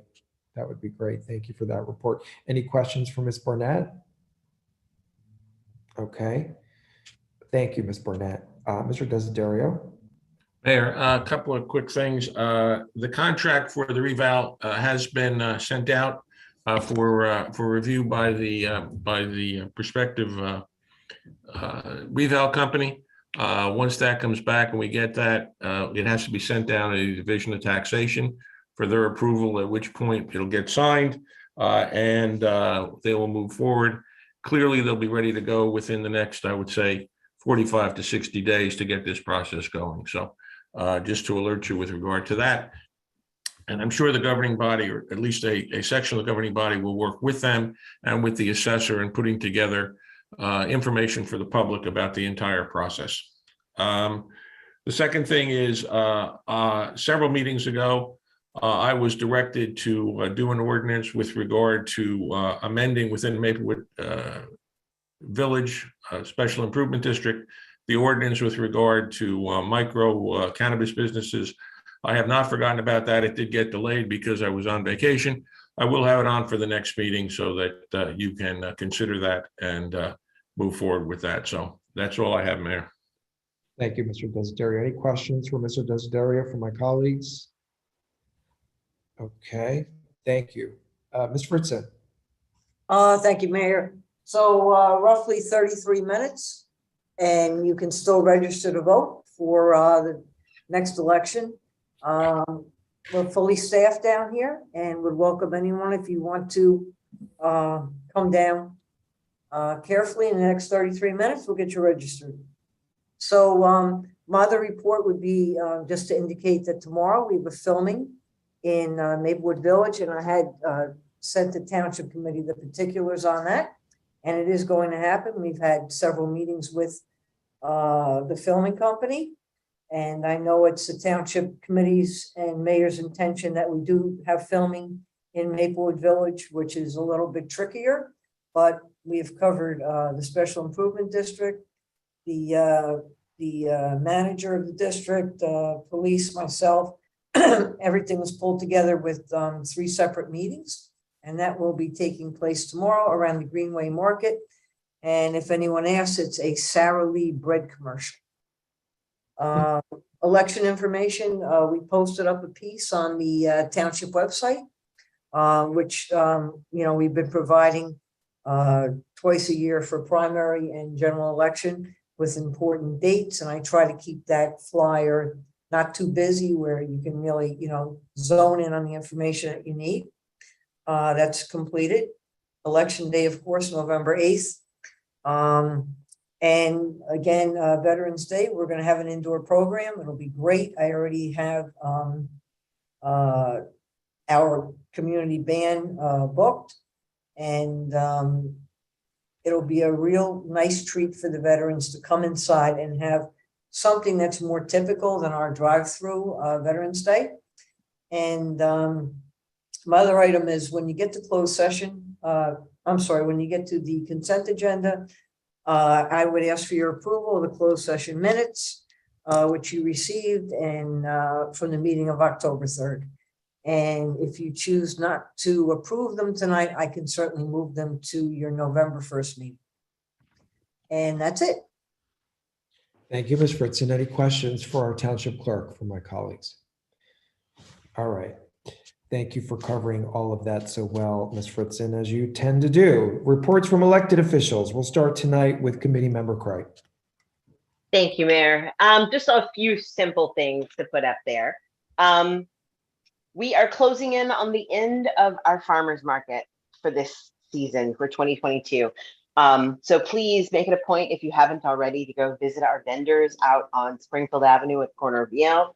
That would be great. Thank you for that report. Any questions for Ms. Barnett? Okay. Thank you, Ms. Barnett. Mr. Desiderio? Mayor, a couple of quick things. The contract for the reval has been sent out for review by the prospective reval company. Once that comes back and we get that, it has to be sent down to the Division of Taxation for their approval, at which point it'll get signed and they will move forward. Clearly, they'll be ready to go within the next, I would say, 45 to 60 days to get this process going. So just to alert you with regard to that. And I'm sure the governing body, or at least a section of the governing body, will work with them and with the assessor in putting together information for the public about the entire process. The second thing is several meetings ago, I was directed to do an ordinance with regard to amending within Maplewood Village Special Improvement District, the ordinance with regard to micro cannabis businesses. I have not forgotten about that. It did get delayed because I was on vacation. I will have it on for the next meeting so that you can consider that and move forward with that. So that's all I have, Mayor. Thank you, Mr. Desiderio. Any questions for Mr. Desiderio from my colleagues? Okay, thank you. Ms. Fritzen? Thank you, Mayor. So roughly 33 minutes, and you can still register to vote for the next election. We're fully staffed down here and would welcome anyone if you want to come down carefully in the next 33 minutes. We'll get you registered. So my other report would be just to indicate that tomorrow we have a filming in Maplewood Village, and I had sent the Township Committee the particulars on that, and it is going to happen. We've had several meetings with the filming company, and I know it's the Township Committee's and Mayor's intention that we do have filming in Maplewood Village, which is a little bit trickier, but we have covered the Special Improvement District, the manager of the district, police, myself. Everything was pulled together with 3 separate meetings, and that will be taking place tomorrow around the Greenway Market. And if anyone asks, it's a Sara Lee bread commercial. Election information, we posted up a piece on the Township website, which we've been providing twice a year for primary and general election with important dates, and I try to keep that flyer not too busy, where you can really, zone in on the information that you need. That's completed. Election day, of course, November 8th. And again, Veterans Day, we're going to have an indoor program. It'll be great. I already have our community band booked, and it'll be a real nice treat for the veterans to come inside and have something that's more typical than our drive-through Veterans Day. And my other item is, when you get to closed session, when you get to the consent agenda, I would ask for your approval of the closed session minutes, which you received and from the meeting of October 3rd. And if you choose not to approve them tonight, I can certainly move them to your November 1st meeting. And that's it. Thank you, Ms. Fritzen. Any questions for our township clerk from my colleagues? All right. Thank you for covering all of that so well, Ms. Fritzen, as you tend to do. Reports from elected officials. We'll start tonight with Committee Member Craig. Thank you, Mayor. Just a few simple things to put up there. We are closing in on the end of our farmers market for this season for 2022. So please make it a point, if you haven't already, to go visit our vendors out on Springfield Avenue at the corner of Yale,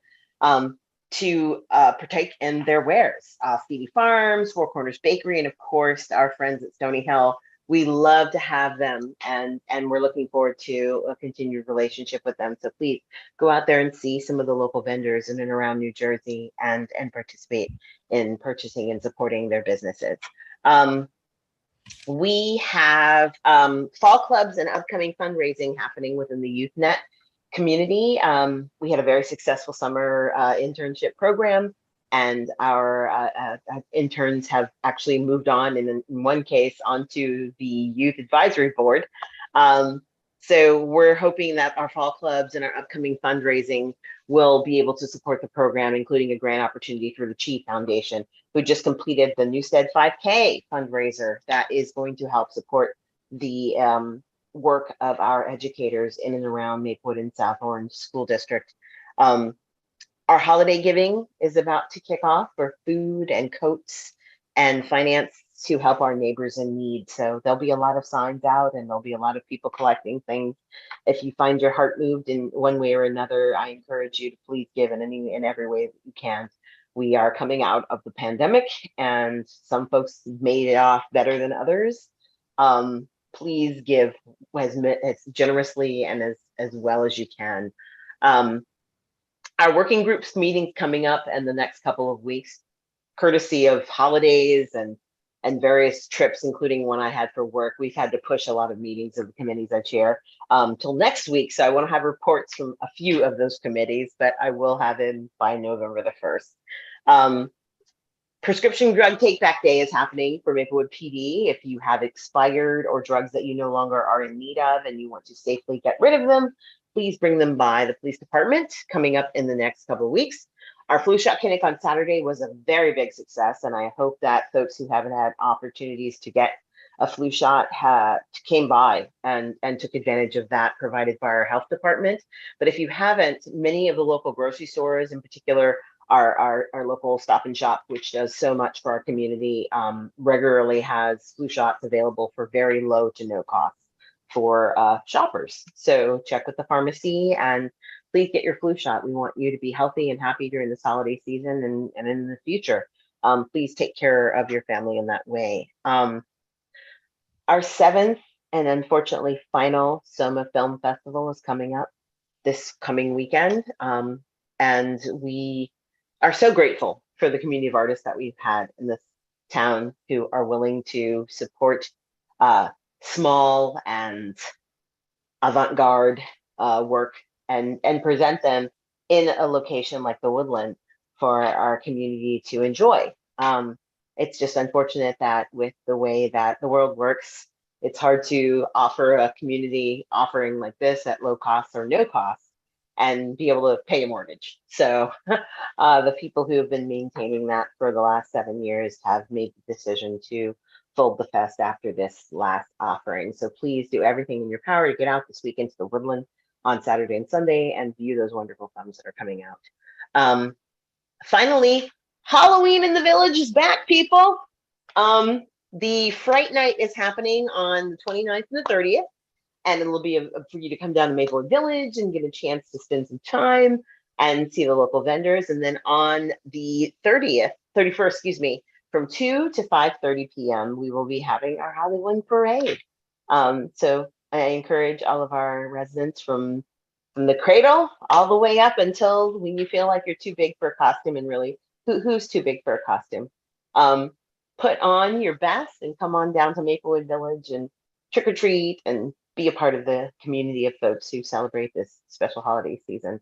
to partake in their wares. Stevie Farms, Four Corners Bakery, and of course, our friends at Stony Hill. We love to have them, and we're looking forward to a continued relationship with them. So please go out there and see some of the local vendors in and around New Jersey and participate in purchasing and supporting their businesses. We have fall clubs and upcoming fundraising happening within the YouthNet community. We had a very successful summer internship program, and our interns have actually moved on, in one case, onto the Youth Advisory Board. So we're hoping that our fall clubs and our upcoming fundraising will be able to support the program, including a grant opportunity through the Chief Foundation, who just completed the Newstead 5K fundraiser that is going to help support the work of our educators in and around Maplewood and South Orange School District. Our holiday giving is about to kick off for food and coats and finance to help our neighbors in need. So there'll be a lot of signs out, and there'll be a lot of people collecting things. If you find your heart moved in one way or another, I encourage you to please give in every way that you can. We are coming out of the pandemic, and some folks made it off better than others. Please give as generously and as well as you can. Our working groups meeting coming up in the next couple of weeks, courtesy of holidays and various trips, including one I had for work. We've had to push a lot of meetings of the committees I chair till next week. So I want to have reports from a few of those committees, but I will have in by November the 1st. Prescription drug take back day is happening for Maplewood PD. If you have expired or drugs that you no longer are in need of and you want to safely get rid of them, please bring them by the police department coming up in the next couple of weeks. Our flu shot clinic on Saturday was a very big success, and I hope that folks who haven't had opportunities to get a flu shot came by and took advantage of that provided by our health department. But if you haven't, many of the local grocery stores, in particular our local Stop and Shop, which does so much for our community, regularly has flu shots available for very low to no cost for shoppers. So check with the pharmacy and please get your flu shot. We want you to be healthy and happy during this holiday season and in the future. Please take care of your family in that way. Our 7th and unfortunately final Soma Film Festival is coming up this coming weekend. And we are so grateful for the community of artists that we've had in this town who are willing to support small and avant-garde work and present them in a location like the Woodland for our community to enjoy. It's just unfortunate that with the way that the world works, it's hard to offer a community offering like this at low cost or no cost and be able to pay a mortgage. So the people who have been maintaining that for the last 7 years have made the decision to fold the fest after this last offering. So please do everything in your power to get out this weekend to the Woodland on Saturday and Sunday and view those wonderful films that are coming out. Finally, Halloween in the Village is back, people. The Fright Night is happening on the 29th and the 30th, and it'll be for you to come down to Maplewood Village and get a chance to spend some time and see the local vendors. And then on the 31st, excuse me, from 2 to 5:30 p.m., we will be having our Halloween parade. So I encourage all of our residents from the cradle all the way up until when you feel like you're too big for a costume, and really, who's too big for a costume? Put on your best and come on down to Maplewood Village and trick or treat and be a part of the community of folks who celebrate this special holiday season.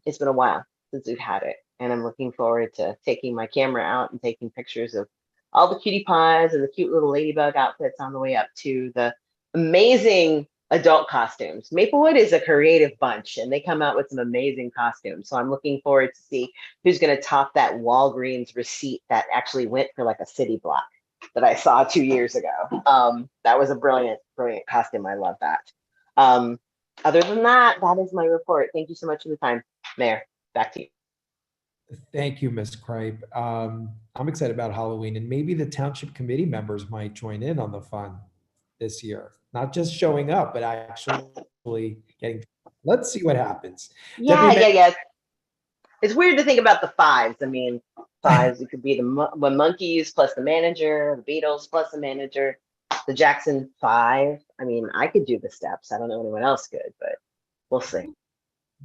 It's been a while since we've had it, and I'm looking forward to taking my camera out and taking pictures of all the cutie pies and the cute little ladybug outfits on the way up to the amazing adult costumes. Maplewood is a creative bunch, and they come out with some amazing costumes. So I'm looking forward to see who's going to top that Walgreens receipt that actually went for like a city block that I saw 2 years ago. That was a brilliant, brilliant costume. I love that. Other than that, that is my report. Thank you so much for the time, Mayor. Back to you. Thank you, Ms. Kripe. I'm excited about Halloween, and maybe the township committee members might join in on the fun this year. Not just showing up, but actually getting, let's see what happens. Yeah. It's weird to think about the fives. I mean, fives, it could be the Monkeys plus the manager, the Beatles plus the manager, the Jackson 5. I mean, I could do the steps. I don't know anyone else could, but we'll see.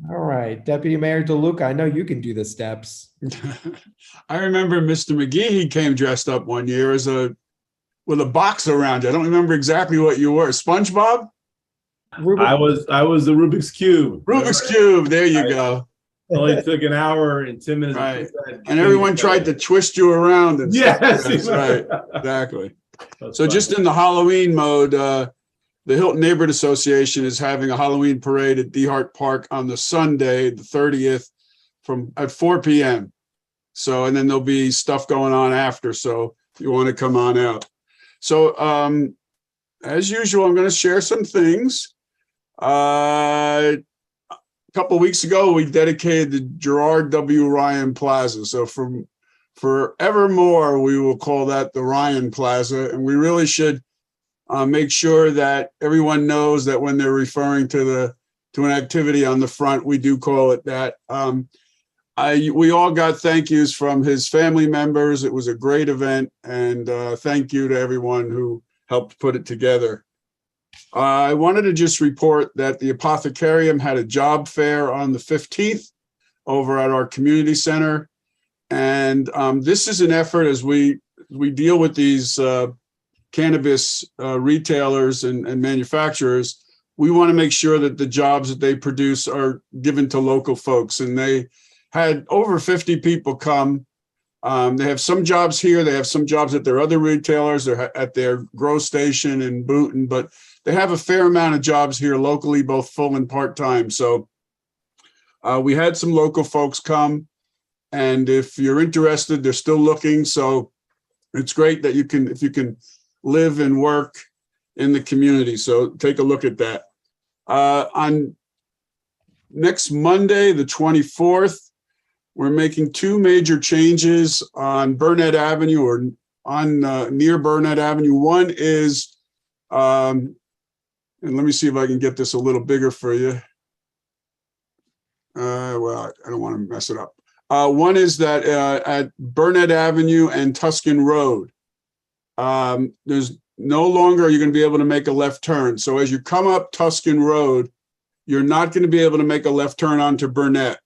All right, Deputy Mayor DeLuca, I know you can do the steps. I remember Mr. McGee, he came dressed up one year with a box around you. I don't remember exactly what you were. SpongeBob? I was the Rubik's Cube. Rubik's Cube. There you go. Only took an hour and 10 minutes. Right. And everyone tried to twist you around. And yes, that's right. Exactly. So just in the Halloween mode, the Hilton Neighborhood Association is having a Halloween parade at Dehart Park on the Sunday, the 30th, at 4 p.m. So, and then there'll be stuff going on after. So if you want to come on out. So as usual, I'm going to share some things. A couple of weeks ago, we dedicated the Gerard W. Ryan Plaza. So from forevermore, we will call that the Ryan Plaza. And we really should make sure that everyone knows that when they're referring to an activity on the front, we do call it that. We all got thank yous from his family members. It was a great event, and thank you to everyone who helped put it together. I wanted to just report that the Apothecarium had a job fair on the 15th over at our community center. And this is an effort as we deal with these cannabis retailers and manufacturers. We want to make sure that the jobs that they produce are given to local folks. And they had over 50 people come. They have some jobs here. They have some jobs at their other retailers. They're at their grow station in Boonton, but they have a fair amount of jobs here locally, both full and part-time. So we had some local folks come, and if you're interested, they're still looking. So it's great that if you can live and work in the community. So take a look at that. On next Monday, the 24th, we're making two major changes on Burnett Avenue or on near Burnett Avenue. One is, and let me see if I can get this a little bigger for you. Well, I don't want to mess it up. One is that at Burnett Avenue and Tuscan Road, there's no longer are you going to be able to make a left turn. So as you come up Tuscan Road, you're not going to be able to make a left turn onto Burnett.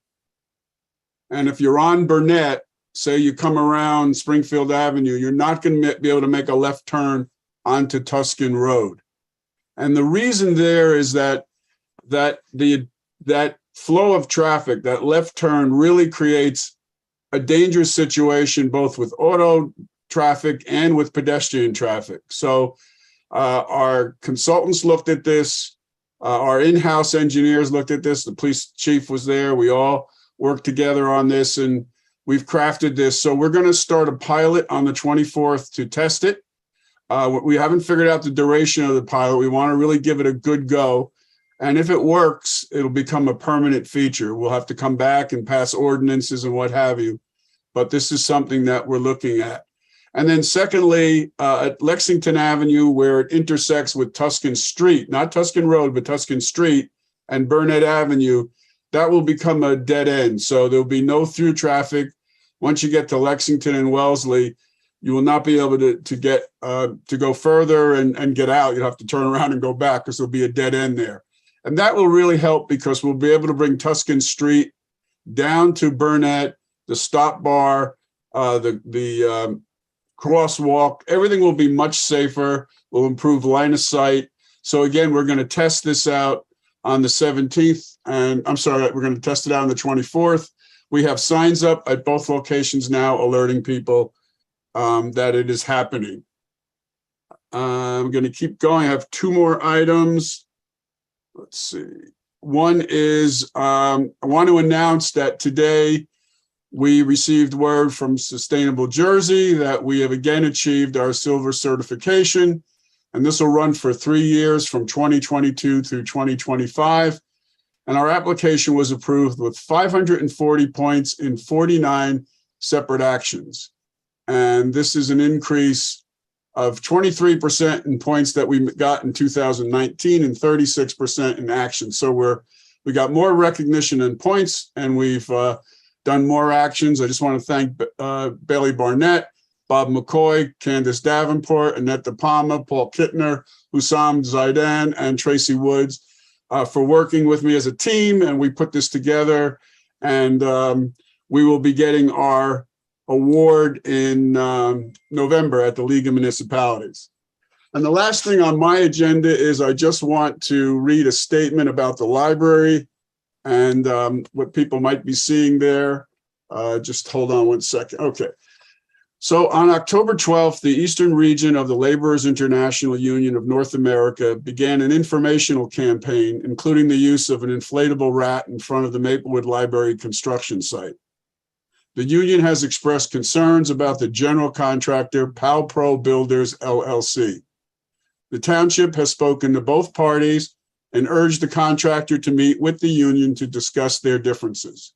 And if you're on Burnett, say you come around Springfield Avenue, you're not going to be able to make a left turn onto Tuscan Road. And the reason there is that flow of traffic, that left turn really creates a dangerous situation, both with auto traffic and with pedestrian traffic. So our consultants looked at this, our in-house engineers looked at this, the police chief was there, we all worked together on this, and we've crafted this. So we're going to start a pilot on the 24th to test it. We haven't figured out the duration of the pilot. We want to really give it a good go. And if it works, it'll become a permanent feature. We'll have to come back and pass ordinances and what have you. But this is something that we're looking at. And then secondly, at Lexington Avenue, where it intersects with Tuscan Street, not Tuscan Road, but Tuscan Street and Burnett Avenue, that will become a dead end. So there'll be no through traffic. Once you get to Lexington and Wellesley, you will not be able to get to go further and get out. You'll have to turn around and go back because there'll be a dead end there. And that will really help because we'll be able to bring Tuscan Street down to Burnett, the stop bar, the crosswalk. Everything will be much safer. Will improve line of sight. So again, we're going to test this out on the 17th. And I'm sorry, we're going to test it out on the 24th. We have signs up at both locations now alerting people that it is happening. I'm going to keep going. I have two more items. Let's see. One is I want to announce that today we received word from Sustainable Jersey that we have again achieved our silver certification. And this will run for 3 years from 2022 through 2025. And our application was approved with 540 points in 49 separate actions. And this is an increase of 23% in points that we got in 2019 and 36% in action. So we got more recognition in points, and we've done more actions. I just want to thank Bailey Barnett, Bob McCoy, Candace Davenport, Annette De Palma, Paul Kittner, Hussam Zaidan, and Tracy Woods for working with me as a team. And we put this together, and we will be getting our award in November at the League of Municipalities. And the last thing on my agenda is I just want to read a statement about the library and what people might be seeing there. Just hold on one second. Okay. So on October 12th, the Eastern Region of the Laborers International Union of North America began an informational campaign, including the use of an inflatable rat in front of the Maplewood Library construction site. The union has expressed concerns about the general contractor, Palpro Builders, LLC. The township has spoken to both parties and urged the contractor to meet with the union to discuss their differences.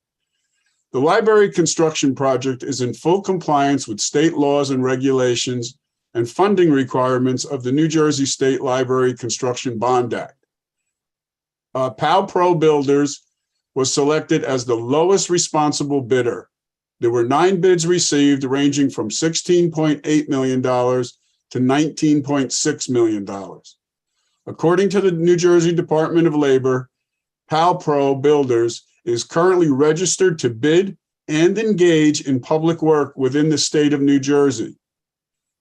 The library construction project is in full compliance with state laws and regulations and funding requirements of the New Jersey State Library Construction Bond Act. Palpro Builders was selected as the lowest responsible bidder. There were 9 bids received, ranging from $16.8 million to $19.6 million. According to the New Jersey Department of Labor, Palpro Builders is currently registered to bid and engage in public work within the state of New Jersey.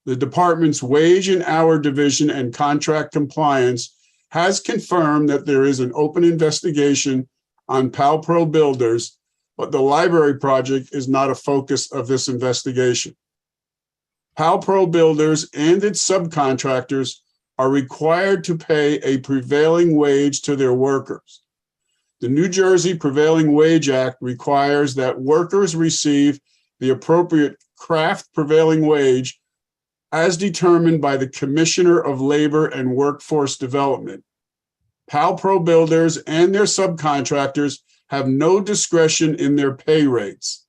The department's wage and hour division and contract compliance has confirmed that there is an open investigation on Palpro Builders, but the library project is not a focus of this investigation. Palpro Builders and its subcontractors are required to pay a prevailing wage to their workers. The New Jersey Prevailing Wage Act requires that workers receive the appropriate craft prevailing wage as determined by the Commissioner of Labor and Workforce Development. Palpro Builders and their subcontractors have no discretion in their pay rates.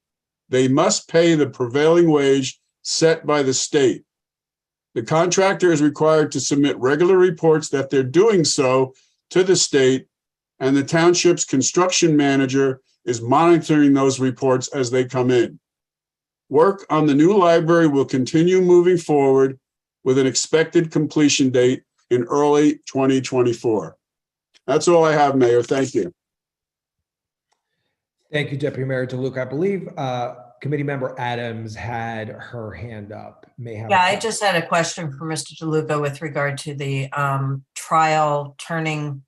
They must pay the prevailing wage set by the state. The contractor is required to submit regular reports that they're doing so to the state, and the township's construction manager is monitoring those reports as they come in. Work on the new library will continue moving forward with an expected completion date in early 2024. That's all I have, Mayor. Thank you. Thank you, Deputy Mayor DeLuca. I believe Committee Member Adams had her hand up. Yeah, I just had a question for Mr. DeLuca with regard to the trial turning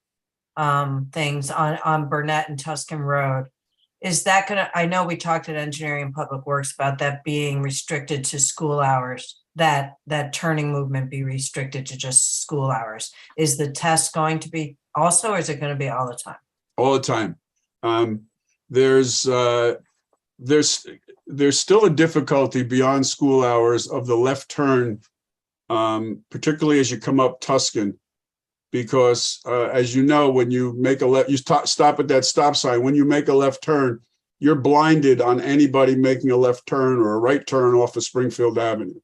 things on Burnett and Tuscan Road. Is that gonna, I know we talked at Engineering and Public Works about that being restricted to school hours, that turning movement be restricted to just school hours. Is the test going to be also, or is it gonna be all the time? All the time. There's still a difficulty beyond school hours of the left turn, particularly as you come up Tuscan, because as you know, when you make a left, you stop at that stop sign. When you make a left turn, you're blinded on anybody making a left turn or a right turn off of Springfield Avenue.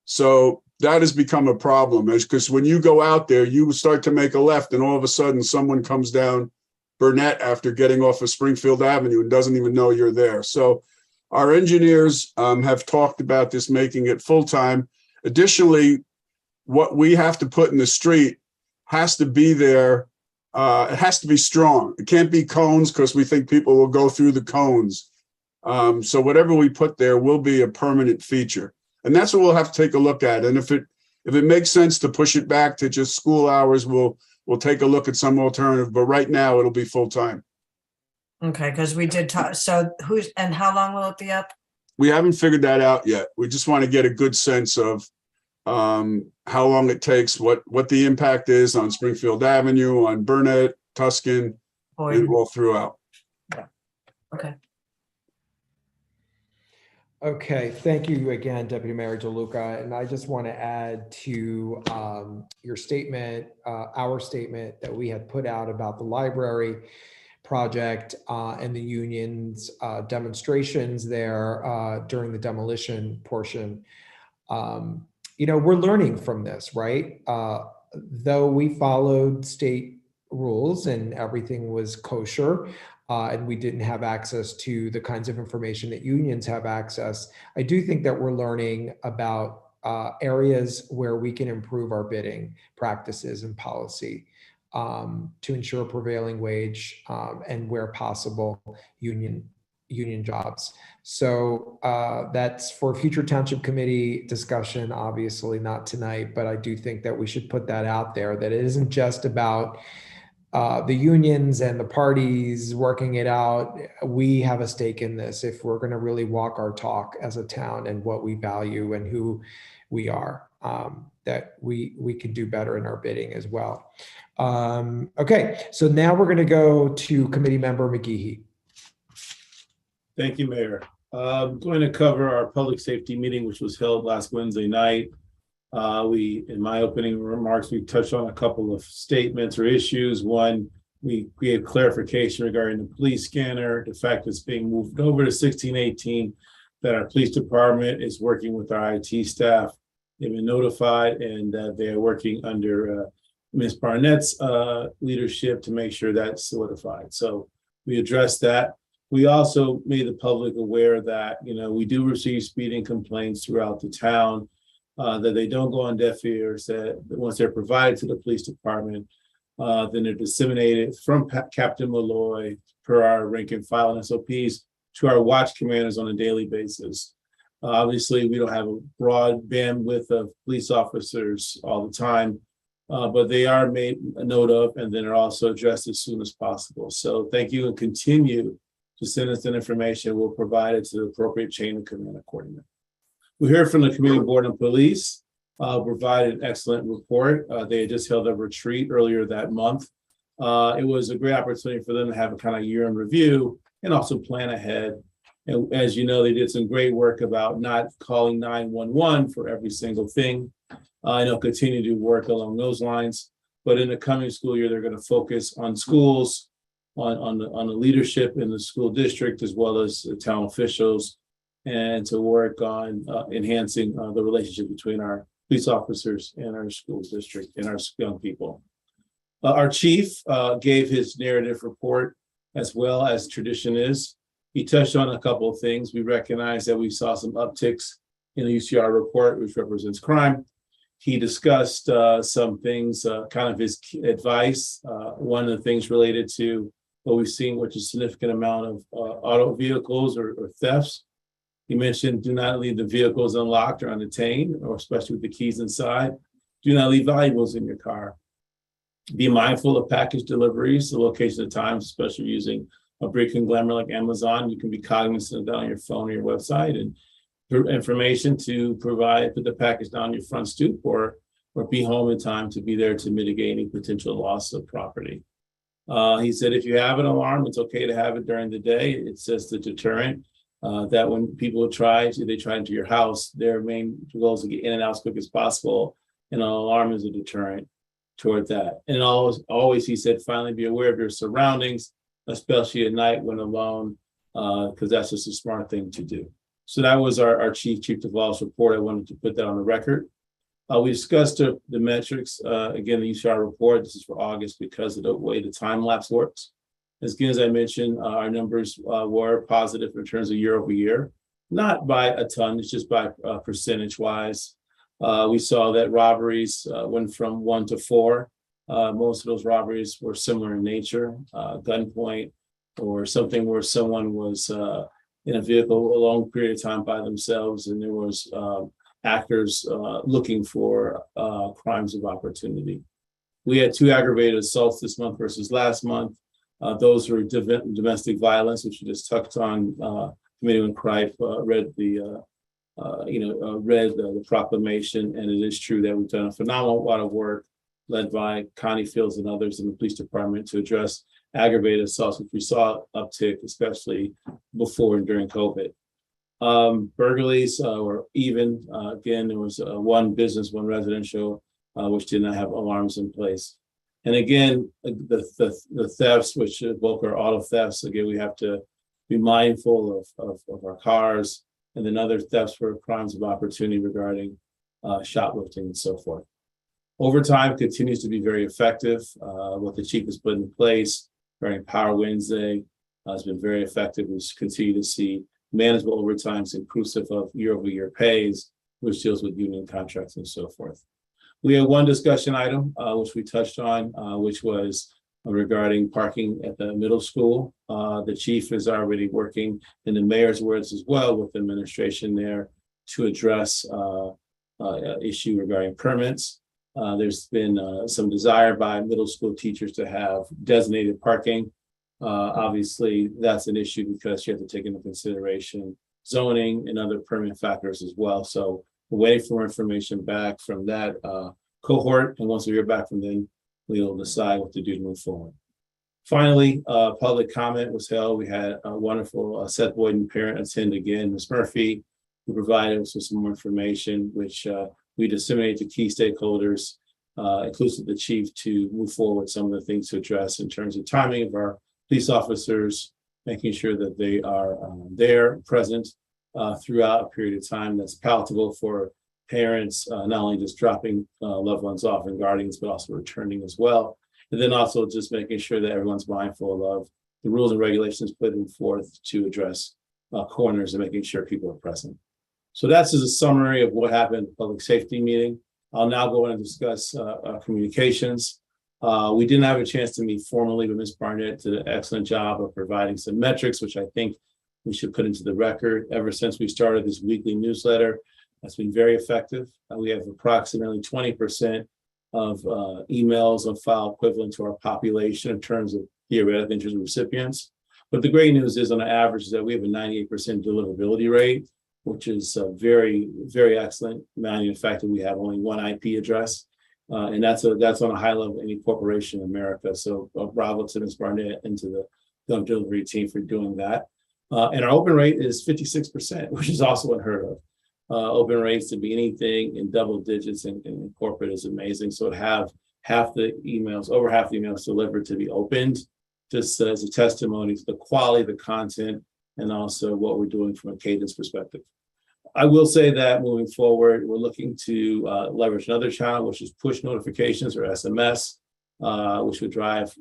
So that has become a problem, because when you go out there, you start to make a left and all of a sudden someone comes down Burnett after getting off of Springfield Avenue and doesn't even know you're there. So our engineers have talked about this, making it full-time. Additionally, what we have to put in the street has to be there. It has to be strong. It can't be cones, because we think people will go through the cones. So whatever we put there will be a permanent feature. And that's what we'll have to take a look at. And if it makes sense to push it back to just school hours, we'll take a look at some alternative. But right now it'll be full-time. Okay, because we did talk, so how long will it be up? We haven't figured that out yet. We just want to get a good sense of how long it takes, what the impact is on Springfield Avenue, on Burnett, Tuscan, and all throughout. Yeah. Okay. Okay, thank you again, Deputy Mayor DeLuca. And I just want to add to your statement, our statement that we had put out about the library project and the union's demonstrations there during the demolition portion. We're learning from this, right? Though we followed state rules and everything was kosher, and we didn't have access to the kinds of information that unions have access, I do think that we're learning about areas where we can improve our bidding practices and policy to ensure prevailing wage and, where possible, union jobs. So that's for future township committee discussion, obviously not tonight, but I do think that we should put that out there, that it isn't just about the unions and the parties working it out. We have a stake in this if we're going to really walk our talk as a town and what we value and who we are, that we can do better in our bidding as well. Okay, so now we're going to go to committee member McGehee. Thank you, Mayor. I'm going to cover our public safety meeting, which was held last Wednesday night. In my opening remarks, we touched on a couple of statements or issues. One, we gave clarification regarding the police scanner, the fact it's being moved over to 1618, that our police department is working with our IT staff. They've been notified, and they are working under Ms. Barnett's leadership to make sure that's solidified. So we addressed that. We also made the public aware that, we do receive speeding complaints throughout the town, that they don't go on deaf ears, that once they're provided to the police department, then they're disseminated from Captain Malloy per our rank and file and SOPs to our watch commanders on a daily basis. Obviously, we don't have a broad bandwidth of police officers all the time, but they are made a note of, and then are also addressed as soon as possible. So thank you, and continue to send us that information. We'll provide it to the appropriate chain of command accordingly. We heard from the Community Board of Police, provided an excellent report. They had just held a retreat earlier that month. It was a great opportunity for them to have a kind of year in review and also plan ahead. And as you know, they did some great work about not calling 911 for every single thing. And they'll continue to work along those lines. But in the coming school year, they're going to focus on schools, on the leadership in the school district, as well as the town officials, and to work on enhancing the relationship between our police officers and our school district and our young people. Our chief gave his narrative report, as well as tradition is. He touched on a couple of things. We recognize that we saw some upticks in the UCR report, which represents crime. He discussed some things, kind of his advice. One of the things related to what we've seen, which is a significant amount of auto vehicles or thefts. He mentioned, do not leave the vehicles unlocked or undetained, or especially with the keys inside. Do not leave valuables in your car. Be mindful of package deliveries, the location of times, especially using a brick conglomerate like Amazon. You can be cognizant of that on your phone or your website, and information to provide, put the package down your front stoop, or be home in time to be there to mitigate any potential loss of property. He said, if you have an alarm, it's okay to have it during the day. It's just a deterrent. That when people try into your house, their main goal is to get in and out as quick as possible, and an alarm is a deterrent. toward that. And always, he said, finally be aware of your surroundings, especially at night when alone, because that's just a smart thing to do. So that was our Chief DeVal's report. I wanted to put that on the record. We discussed the metrics. Again, the UCR report, this is for August because of the way the time lapse works. As I mentioned, our numbers were positive in terms of year over year, not by a ton, it's just by percentage wise. We saw that robberies went from 1 to 4. Most of those robberies were similar in nature, gunpoint or something where someone was in a vehicle a long period of time by themselves, and there was actors looking for crimes of opportunity. We had 2 aggravated assaults this month versus last month. Those were domestic violence, which we just touched on. Committeeman Cripe read the proclamation, and it is true that we've done a phenomenal lot of work led by Connie Fields and others in the police department to address aggravated assaults, which we saw uptick, especially before and during COVID. Burglaries were even. Again, there was one business, one residential, which did not have alarms in place. And again, the thefts, which both are auto thefts, again, we have to be mindful of our cars, and then other thefts were crimes of opportunity regarding shoplifting and so forth. Overtime continues to be very effective. What the chief has put in place during Power Wednesday has been very effective. We continue to see manageable overtimes inclusive of year-over-year pays, which deals with union contracts and so forth. We had one discussion item, which we touched on, which was regarding parking at the middle school. The chief is already working, in the mayor's words as well, with the administration there to address issue regarding permits. There's been some desire by middle school teachers to have designated parking. Obviously, that's an issue because you have to take into consideration zoning and other permit factors as well. So we're waiting for information back from that cohort. And once we hear back from them, we'll decide what to do to move forward. Finally, public comment was held. We had a wonderful Seth Boyden parent attend again, Ms. Murphy, who provided us with some more information, which we disseminated to key stakeholders, inclusive the chief, to move forward with some of the things to address in terms of timing of our police officers, making sure that they are there, present throughout a period of time that's palatable for parents, not only just dropping loved ones off and guardians, but also returning as well. And then also just making sure that everyone's mindful of the rules and regulations put forth to address corners and making sure people are present. So that's just a summary of what happened at the public safety meeting. I'll now go on and discuss communications. We didn't have a chance to meet formally, but Ms. Barnett did an excellent job of providing some metrics, which I think we should put into the record. Ever since we started this weekly newsletter, that's been very effective. We have approximately 20% of emails on file equivalent to our population in terms of theoretical interest recipients. But the great news is on an average is that we have a 98% deliverability rate, which is very, very excellent. In fact, we have only one IP address. And that's on a high level any corporation in America. So bravo to Ms. Barnett and to the delivery team for doing that. And our open rate is 56%, which is also unheard of. Open rates to be anything in double digits in corporate is amazing. So to have over half the emails delivered to be opened, just as a testimony to the quality of the content and also what we're doing from a cadence perspective. I will say that moving forward, we're looking to leverage another channel, which is push notifications or SMS, which would drive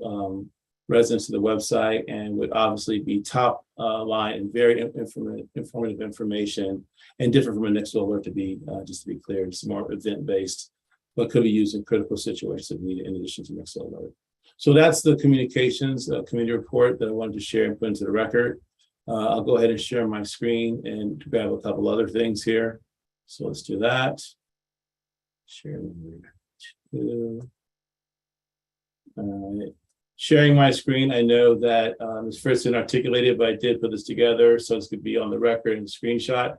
residents to the website and would obviously be top line and very informative information, and different from a Nixle alert to be, just to be clear, it's more event-based, but could be used in critical situations if needed in addition to Nixle alert. So that's the communications community report that I wanted to share and put into the record. I'll go ahead and share my screen and grab a couple other things here. So let's do that. Share number 2. All right. Sharing my screen, I know that Ms. Fritzen articulated, but I did put this together so this could be on the record and screenshot.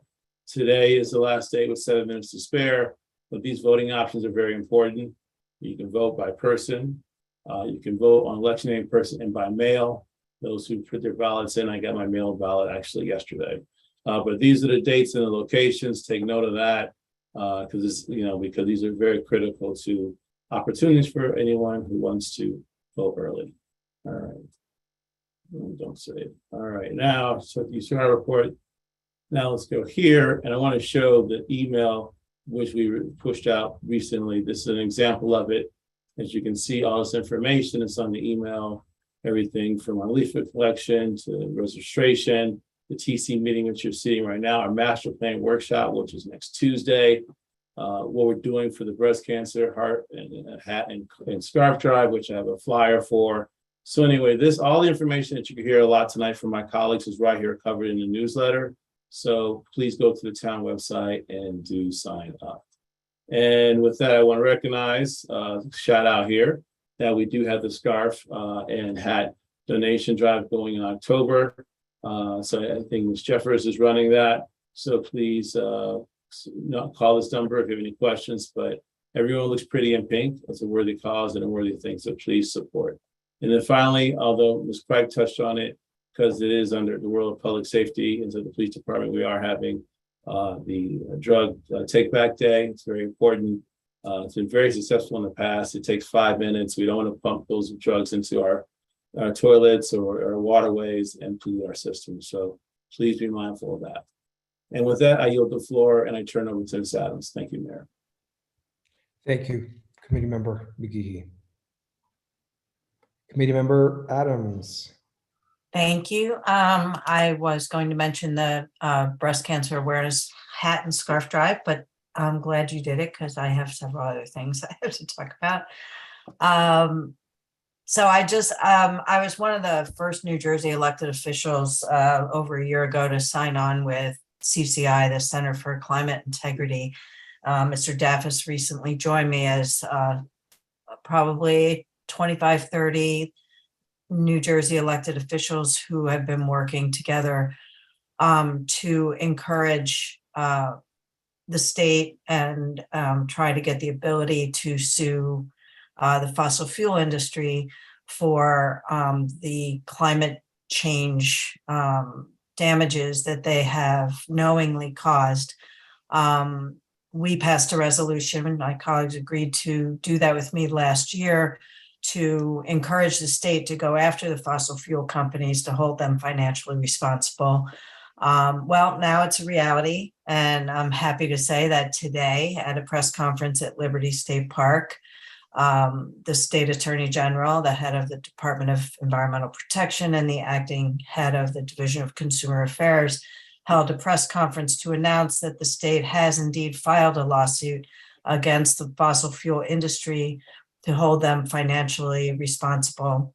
Today is the last day with 7 minutes to spare, but these voting options are very important. You can vote by person, you can vote on election day in person and by mail. Those who put their ballots in, I got my mail ballot actually yesterday. But these are the dates and the locations. Take note of that because these are very critical to opportunities for anyone who wants to vote early. All right. Don't say it. All right, now, so you see our report. Now let's go here, and I want to show the email which we pushed out recently. This is an example of it. As you can see, all this information is on the email, everything from our leaflet collection to registration, the TC meeting which you're seeing right now, our master plan workshop, which is next Tuesday, what we're doing for the breast cancer, heart and hat and scarf drive, which I have a flyer for. So anyway, all the information that you can hear a lot tonight from my colleagues is right here covered in the newsletter. So please go to the town website and do sign up. And with that, I want to recognize, shout out here, that we do have the scarf and hat donation drive going in October. So I think Ms. Jeffers is running that. So please call this number if you have any questions, but everyone looks pretty in pink. It's a worthy cause and a worthy thing, so please support. And then finally, although Ms. Craig touched on it, because it is under the world of public safety and so the police department, we are having the drug take back day. It's very important. It's been very successful in the past. It takes 5 minutes. We don't want to pump those drugs into our toilets or our waterways and pollute our system. So please be mindful of that. And with that, I yield the floor and I turn over to Ms. Adams. Thank you, Mayor. Thank you, Committee Member McGehee. Committee Member Adams. Thank you. I was going to mention the breast cancer awareness hat and scarf drive, but I'm glad you did it because I have several other things I have to talk about. So I was one of the first New Jersey elected officials over a year ago to sign on with CCI, the Center for Climate Integrity. Mr. Daffis recently joined me as probably 25, 30 New Jersey elected officials who have been working together to encourage the state and try to get the ability to sue the fossil fuel industry for the climate change damages that they have knowingly caused. We passed a resolution, and my colleagues agreed to do that with me last year, to encourage the state to go after the fossil fuel companies to hold them financially responsible. Well, now it's a reality, and I'm happy to say that today at a press conference at Liberty State Park, the state attorney general, the head of the Department of Environmental Protection, and the acting head of the Division of Consumer Affairs held a press conference to announce that the state has indeed filed a lawsuit against the fossil fuel industry to hold them financially responsible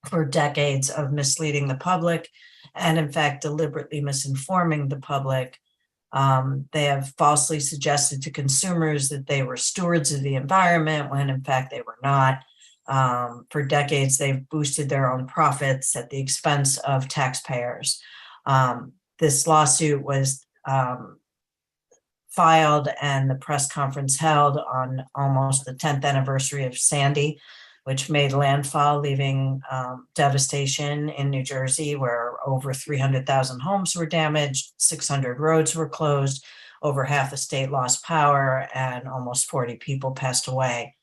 for decades of misleading the public and, in fact, deliberately misinforming the public. They have falsely suggested to consumers that they were stewards of the environment when, in fact, they were not. For decades, they've boosted their own profits at the expense of taxpayers. This lawsuit was filed and the press conference held on almost the 10th anniversary of Sandy, which made landfall, leaving devastation in New Jersey, where over 300,000 homes were damaged, 600 roads were closed, over half the state lost power, and almost 40 people passed away.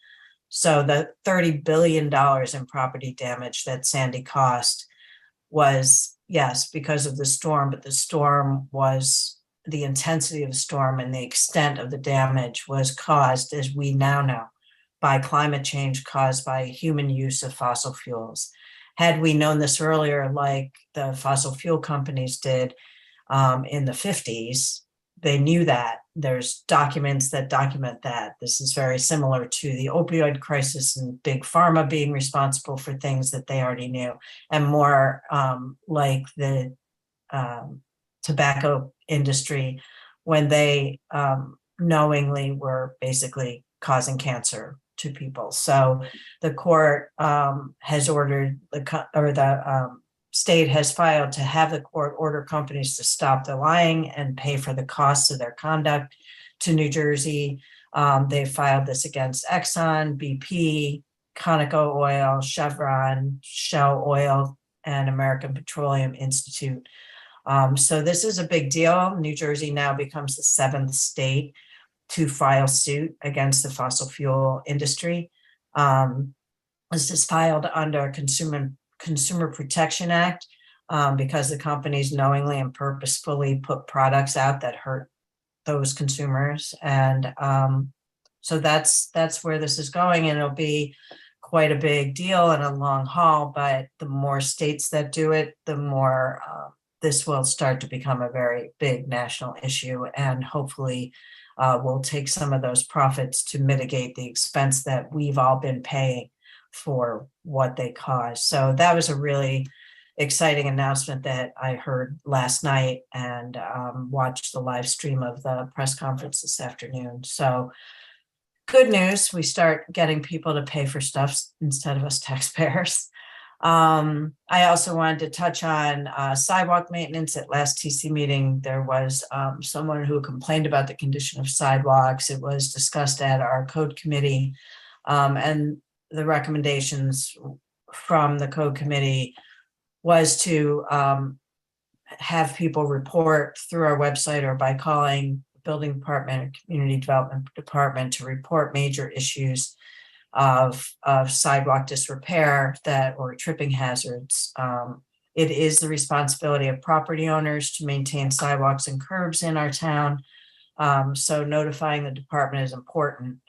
So the $30 billion in property damage that Sandy cost was, yes, because of the storm, but the storm was, the intensity of the storm and the extent of the damage was caused, as we now know, by climate change caused by human use of fossil fuels. Had we known this earlier, like the fossil fuel companies did in the 50s, they knew that. There's documents that document that. This is very similar to the opioid crisis and big pharma being responsible for things that they already knew, and more like the tobacco industry when they knowingly were basically causing cancer to people. So the court has ordered the state has filed to have the court order companies to stop the lying and pay for the costs of their conduct to New Jersey. They filed this against Exxon, BP, Conoco Oil, Chevron, Shell Oil, and American Petroleum Institute. So this is a big deal. New Jersey now becomes the 7th state to file suit against the fossil fuel industry. This is filed under Consumer Protection Act because the companies knowingly and purposefully put products out that hurt those consumers. And so that's where this is going, and it'll be quite a big deal and a long haul, but the more states that do it, the more this will start to become a very big national issue, and hopefully we'll take some of those profits to mitigate the expense that we've all been paying for what they cause. So that was a really exciting announcement that I heard last night, and watched the live stream of the press conference this afternoon. So good news, we start getting people to pay for stuff instead of us taxpayers. I also wanted to touch on sidewalk maintenance. At last TC meeting, there was someone who complained about the condition of sidewalks. It was discussed at our code committee, and the recommendations from the code committee was to have people report through our website or by calling building department or community development department to report major issues of sidewalk disrepair that or tripping hazards. It is the responsibility of property owners to maintain sidewalks and curbs in our town. So notifying the department is important.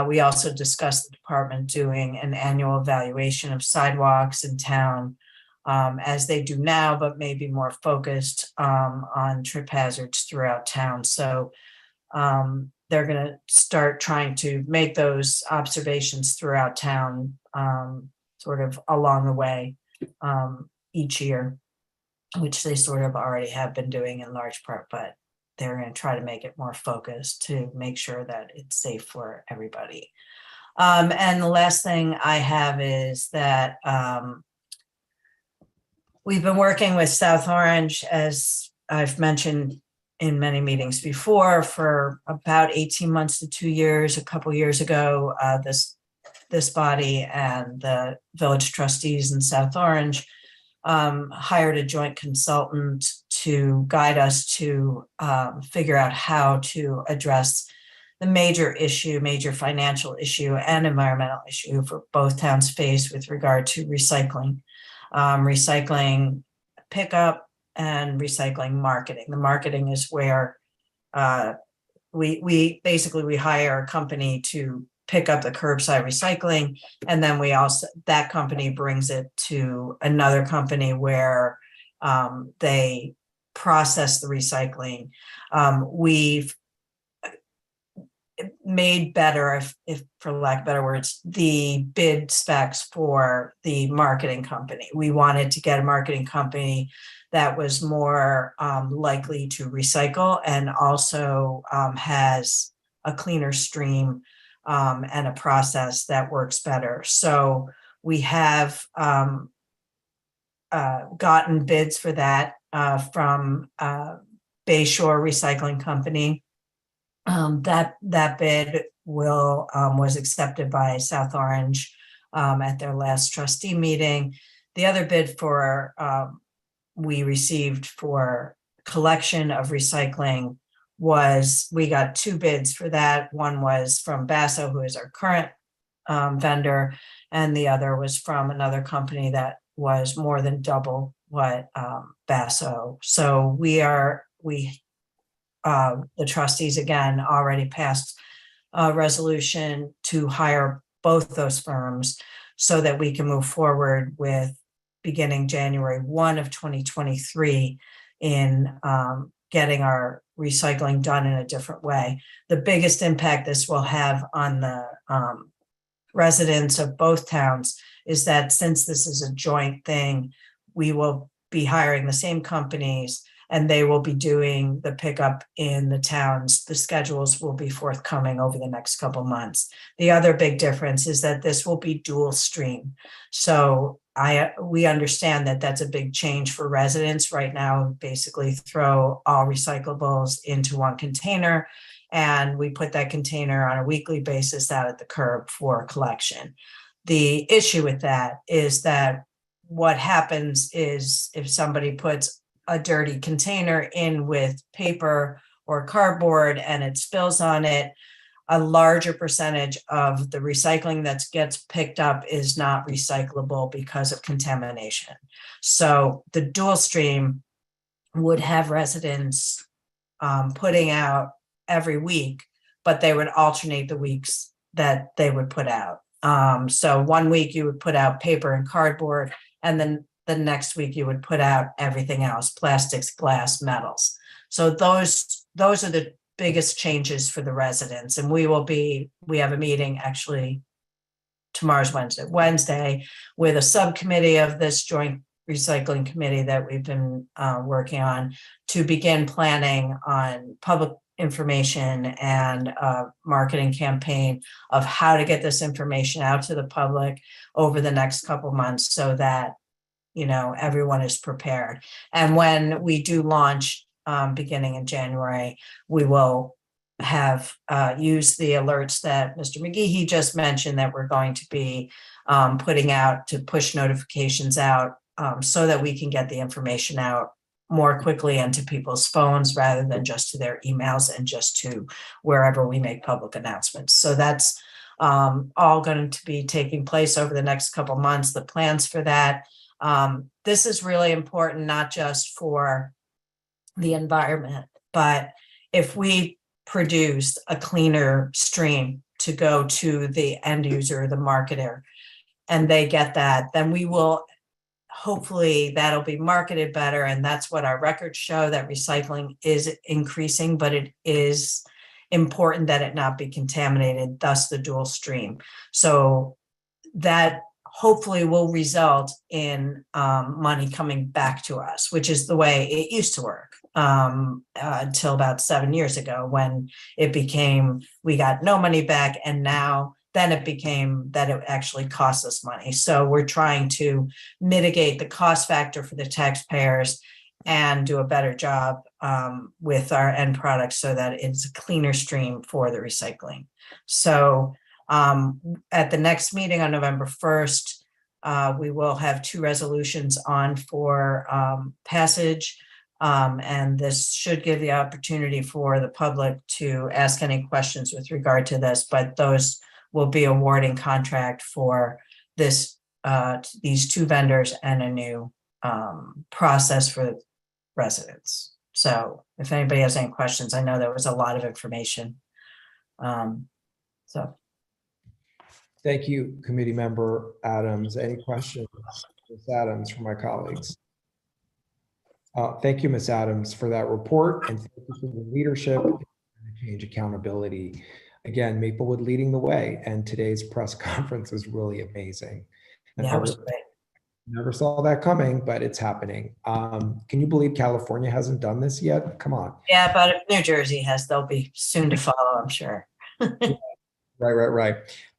We also discussed the department doing an annual evaluation of sidewalks in town, as they do now, but maybe more focused on trip hazards throughout town. So they're going to start trying to make those observations throughout town, sort of along the way each year, which they sort of already have been doing in large part, but they're going to try to make it more focused to make sure that it's safe for everybody. And the last thing I have is that we've been working with South Orange, as I've mentioned in many meetings before, for about 18 months to 2 years. A couple years ago, this body and the village trustees in South Orange hired a joint consultant to guide us to figure out how to address the major financial issue and environmental issue for both towns face with regard to recycling. Recycling pickup and recycling marketing. The marketing is where we basically hire a company to pick up the curbside recycling, and then that company brings it to another company where they process the recycling. We've made better, if for lack of better words, the bid specs for the marketing company. We wanted to get a marketing company that was more likely to recycle and also has a cleaner stream and a process that works better. So we have gotten bids for that from Bayshore Recycling Company. That bid was accepted by South Orange at their last trustee meeting. The other bid we received for collection of recycling we got 2 bids for that. One was from Basso, who is our current vendor, and the other was from another company that was more than double what Basso. So the trustees again already passed a resolution to hire both those firms so that we can move forward with beginning January 1 of 2023 in getting our recycling done in a different way. The biggest impact this will have on the residents of both towns is that since this is a joint thing, we will be hiring the same companies and they will be doing the pickup in the towns. The schedules will be forthcoming over the next couple months. The other big difference is that this will be dual stream. So we understand that that's a big change for residents right now. Basically throw all recyclables into one container, and we put that container on a weekly basis out at the curb for collection. The issue with that is that what happens is if somebody puts a dirty container in with paper or cardboard and it spills on it, a larger percentage of the recycling that gets picked up is not recyclable because of contamination. So the dual stream would have residents putting out every week, but they would alternate the weeks that they would put out. So one week you would put out paper and cardboard, and then the next week you would put out everything else, plastics, glass, metals. So those are the biggest changes for the residents. And we have a meeting actually tomorrow's Wednesday with a subcommittee of this joint recycling committee that we've been working on to begin planning on public information and a marketing campaign of how to get this information out to the public over the next couple months so that, you know, everyone is prepared. And when we do launch beginning in January, we will have used the alerts that Mr. McGehee just mentioned that we're going to be putting out to push notifications out so that we can get the information out more quickly into people's phones rather than just to their emails and just to wherever we make public announcements. So that's all going to be taking place over the next couple months, the plans for that. This is really important, not just for the environment, but if we produce a cleaner stream to go to the end user, the marketer, and they get that, then we will, hopefully that'll be marketed better. And that's what our records show, that recycling is increasing, but it is important that it not be contaminated, thus the dual stream. So that hopefully will result in money coming back to us, which is the way it used to work until about 7 years ago when it became, we got no money back, and now then it became that it actually costs us money. So we're trying to mitigate the cost factor for the taxpayers and do a better job with our end products so that it's a cleaner stream for the recycling. So at the next meeting on November 1st, we will have 2 resolutions on for passage. And this should give the opportunity for the public to ask any questions with regard to this, but those will be awarding contract for this, these 2 vendors and a new process for residents. So if anybody has any questions, I know there was a lot of information. So. Thank you, Committee Member Adams. Any questions, Ms. Adams, from my colleagues? Thank you, Ms. Adams, for that report, and thank you for the leadership and the change accountability. Again, Maplewood leading the way, and today's press conference was really amazing. Yeah, it was great. Never saw that coming, but it's happening. Can you believe California hasn't done this yet? Come on. Yeah, but if New Jersey has, they'll be soon to follow, I'm sure. Right.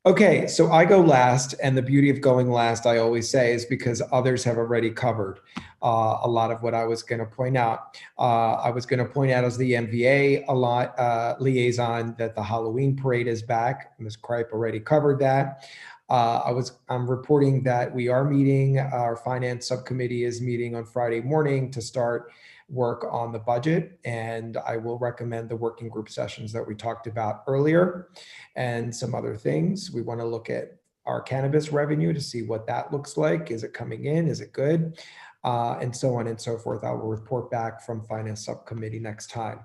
Okay, so I go last, and the beauty of going last, I always say, is because others have already covered a lot of what I was going to point out. I was going to point out as the MVA liaison that the Halloween parade is back. Ms. Kripe already covered that. I'm reporting that we are meeting, our finance subcommittee is meeting on Friday morning to start work on the budget, and I will recommend the working group sessions that we talked about earlier and some other things. We want to look at our cannabis revenue to see what that looks like. Is it coming in? Is it good? And so on and so forth. I will report back from finance subcommittee next time.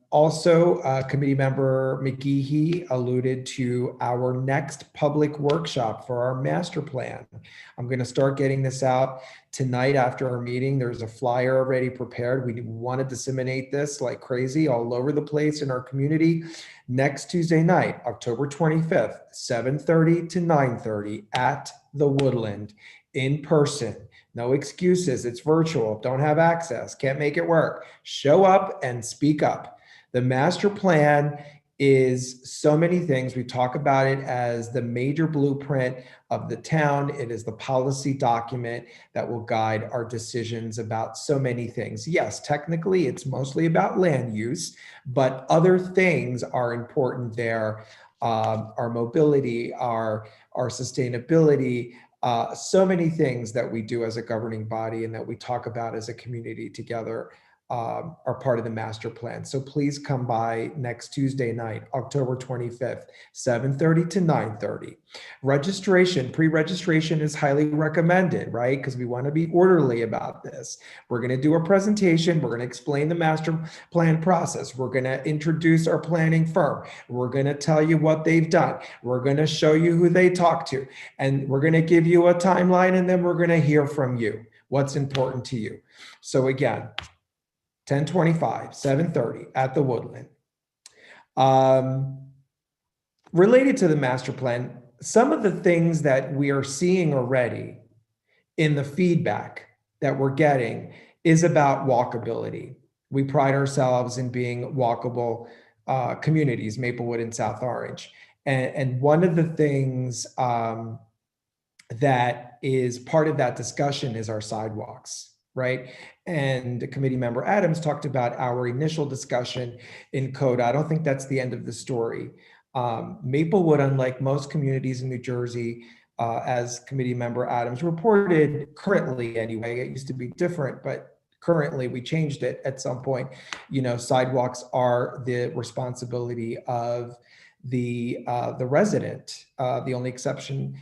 Also, committee member McGehee alluded to our next public workshop for our master plan. I'm going to start getting this out tonight after our meeting. There's a flyer already prepared. We want to disseminate this like crazy all over the place in our community. Next Tuesday night, October 25th, 7:30 to 9:30 at the Woodland in person. No excuses. It's virtual. Don't have access. Can't make it work. Show up and speak up. The master plan is so many things. We talk about it as the major blueprint of the town. It is the policy document that will guide our decisions about so many things. Yes, technically it's mostly about land use, but other things are important there. Our mobility, our sustainability, so many things that we do as a governing body and that we talk about as a community together are part of the master plan. So please come by next Tuesday night, October 25th, 7:30 to 9:30. Registration, pre-registration is highly recommended, right? Because we want to be orderly about this. We're going to do a presentation. We're going to explain the master plan process. We're going to introduce our planning firm. We're going to tell you what they've done. We're going to show you who they talk to. And we're going to give you a timeline, and then we're going to hear from you what's important to you. So again, 10:25, 7:30 at the Woodland. Related to the master plan, some of the things that we are seeing already in the feedback that we're getting is about walkability. We pride ourselves in being walkable communities, Maplewood and South Orange. And one of the things that is part of that discussion is our sidewalks, right? And committee member Adams talked about our initial discussion in code. I don't think that's the end of the story. Maplewood, unlike most communities in New Jersey, as committee member Adams reported, currently anyway, it used to be different, but currently we changed it at some point. You know, sidewalks are the responsibility of the resident, the only exception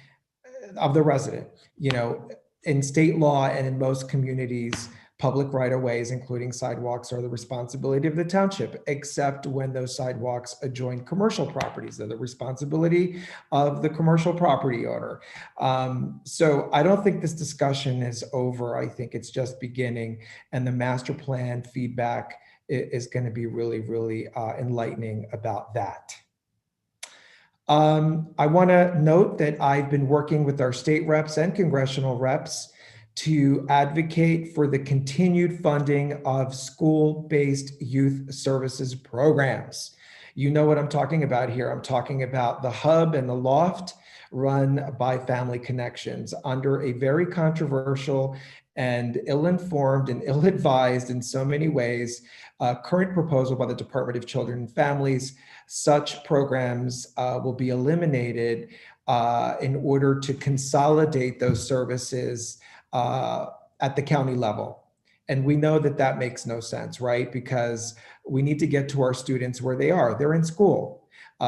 of the resident. You know, in state law and in most communities, public right-of-ways, including sidewalks, are the responsibility of the township, except when those sidewalks adjoin commercial properties. They're the responsibility of the commercial property owner. So I don't think this discussion is over. I think it's just beginning, and the master plan feedback is going to be really, really enlightening about that. I want to note that I've been working with our state reps and congressional reps to advocate for the continued funding of school-based youth services programs. You know what I'm talking about here. I'm talking about the Hub and the Loft, run by Family Connections, under a very controversial and ill-informed and ill-advised in so many ways current proposal by the Department of Children and Families. Such programs will be eliminated in order to consolidate those services at the county level. And we know that that makes no sense, right? Because we need to get to our students where they are. They're in school.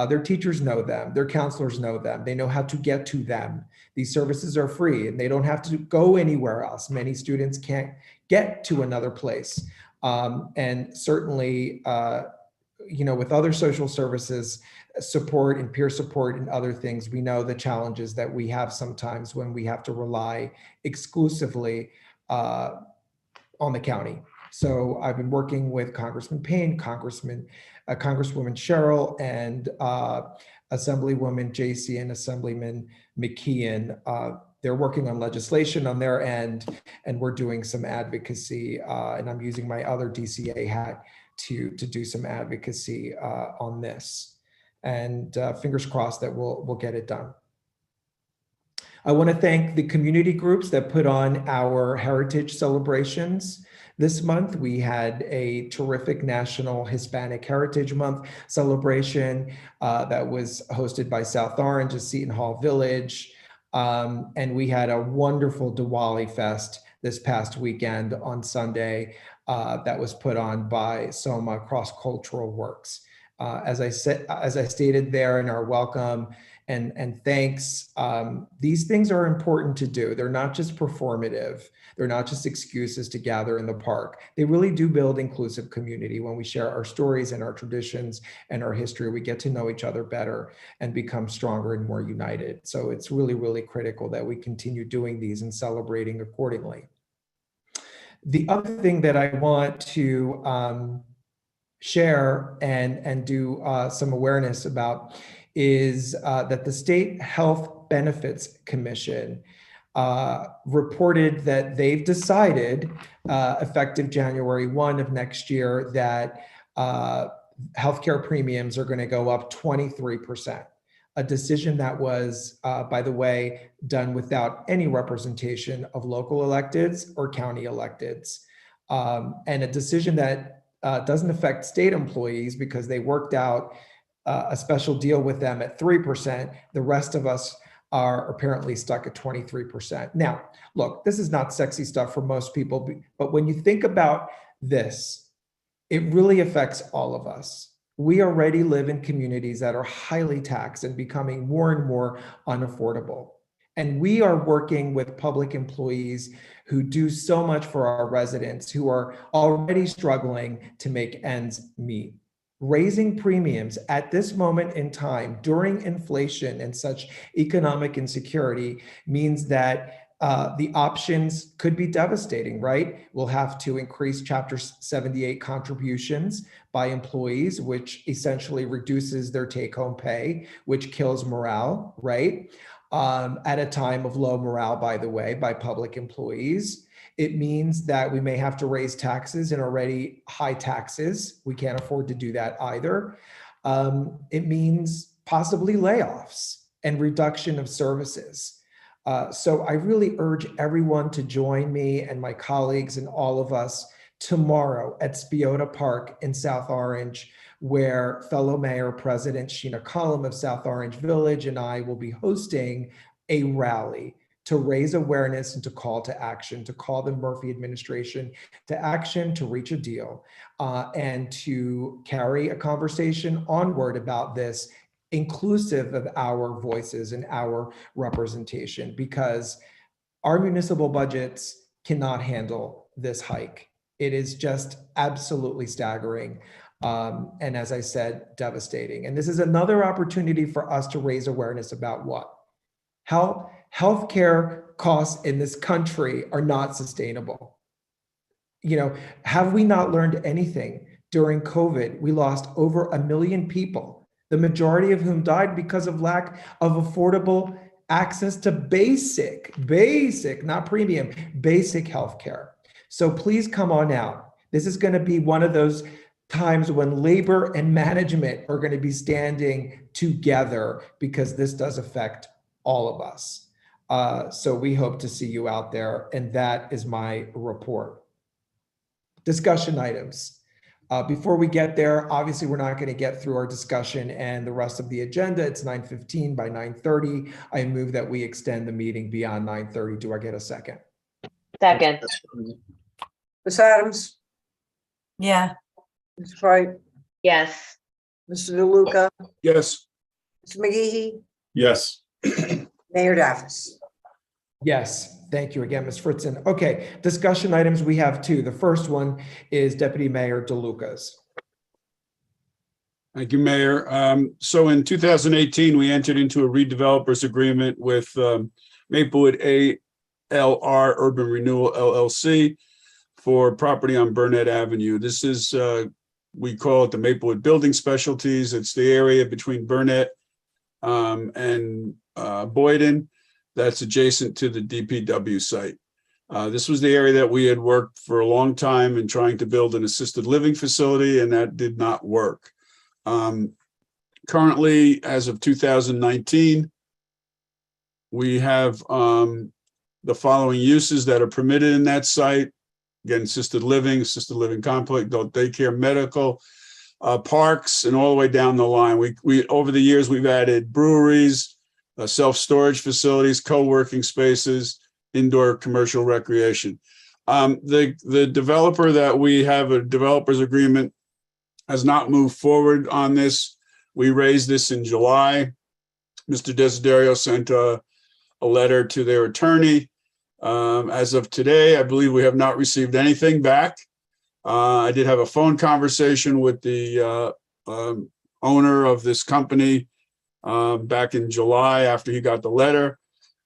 Their teachers know them. Their counselors know them. They know how to get to them. These services are free and they don't have to go anywhere else. Many students can't get to another place. And certainly, you know, with other social services support and peer support and other things, we know the challenges that we have sometimes when we have to rely exclusively on the county. So I've been working with Congressman Payne, Congresswoman Cheryl, and Assemblywoman J.C. and Assemblyman McKeon. They're working on legislation on their end, and we're doing some advocacy, and I'm using my other DCA hat to do some advocacy on this. And fingers crossed that we'll get it done. I want to thank the community groups that put on our heritage celebrations this month. We had a terrific National Hispanic Heritage Month celebration that was hosted by South Orange at Seton Hall Village. And we had a wonderful Diwali Fest this past weekend on Sunday that was put on by Soma Cross Cultural Works. As I stated there in our welcome and thanks, these things are important to do. They're not just performative. They're not just excuses to gather in the park. They really do build inclusive community. When we share our stories and our traditions and our history, we get to know each other better and become stronger and more united. So it's really, really critical that we continue doing these and celebrating accordingly. The other thing that I want to share and do some awareness about is that the State Health Benefits Commission reported that they've decided, effective January 1 of next year, that healthcare premiums are going to go up 23%. A decision that was, by the way, done without any representation of local electeds or county electeds, and a decision that doesn't affect state employees because they worked out a special deal with them at 3%. The rest of us are apparently stuck at 23%. Now, look, this is not sexy stuff for most people, but when you think about this, it really affects all of us. We already live in communities that are highly taxed and becoming more and more unaffordable. And we are working with public employees who do so much for our residents who are already struggling to make ends meet. Raising premiums at this moment in time during inflation and such economic insecurity means that the options could be devastating, right? We'll have to increase Chapter 78 contributions by employees, which essentially reduces their take-home pay, which kills morale, right? At a time of low morale, by the way, by public employees. It means that we may have to raise taxes in already high taxes. We can't afford to do that either. It means possibly layoffs and reduction of services. So I really urge everyone to join me and my colleagues and all of us tomorrow at Spiota Park in South Orange, where fellow Mayor President Sheena Cullum of South Orange Village and I will be hosting a rally to raise awareness and to call to action, to call the Murphy administration to action, to reach a deal, and to carry a conversation onward about this, inclusive of our voices and our representation, because our municipal budgets cannot handle this hike. It is just absolutely staggering. And as I said, devastating. And this is another opportunity for us to raise awareness about what? How healthcare costs in this country are not sustainable. You know, have we not learned anything? During COVID, we lost over 1 million people, the majority of whom died because of lack of affordable access to basic, not premium, basic healthcare. So please come on out. This is going to be one of those times when labor and management are going to be standing together, because this does affect all of us. So we hope to see you out there. And that is my report. Discussion items. Before we get there, obviously we're not going to get through our discussion and the rest of the agenda. It's 9:15. By 9:30, I move that we extend the meeting beyond 9:30. Do I get a second? Second. Ms. Adams, Yeah, Ms. Wright, Yes. Mr. DeLuca, Yes. Ms. McGehee, Yes. Mayor Daffis. Yes, thank you again, Ms. Fritzen. Okay, discussion items, we have two. The first one is Deputy Mayor DeLuca's. Thank you, Mayor. So in 2018, we entered into a redevelopers agreement with Maplewood ALR Urban Renewal LLC for property on Burnett Avenue. This is, we call it the Maplewood Building Specialties. It's the area between Burnett and Boyden that's adjacent to the DPW site. This was the area that we had worked for a long time in trying to build an assisted living facility, and that did not work. Currently, as of 2019, we have the following uses that are permitted in that site. Again, assisted living complex, adult daycare, medical, parks, and all the way down the line. We over the years, we've added breweries, self-storage facilities, co-working spaces, indoor commercial recreation. The developer that we have a developer's agreement has not moved forward on this. We raised this in July. Mr. Desiderio sent a letter to their attorney. As of today, I believe we have not received anything back. I did have a phone conversation with the owner of this company back in July after he got the letter.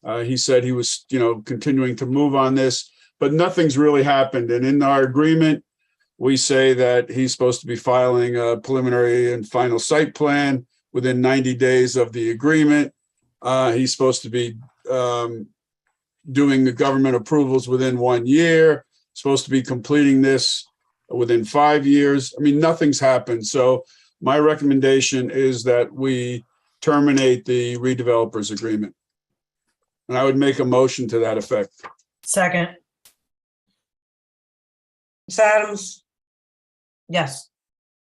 He said he was, continuing to move on this, but nothing's really happened. And in our agreement, we say that he's supposed to be filing a preliminary and final site plan within 90 days of the agreement. He's supposed to be doing the government approvals within 1 year, supposed to be completing this within 5 years. I mean, nothing's happened. So my recommendation is that we terminate the redevelopers agreement. And I would make a motion to that effect. second, Ms. Adams, yes,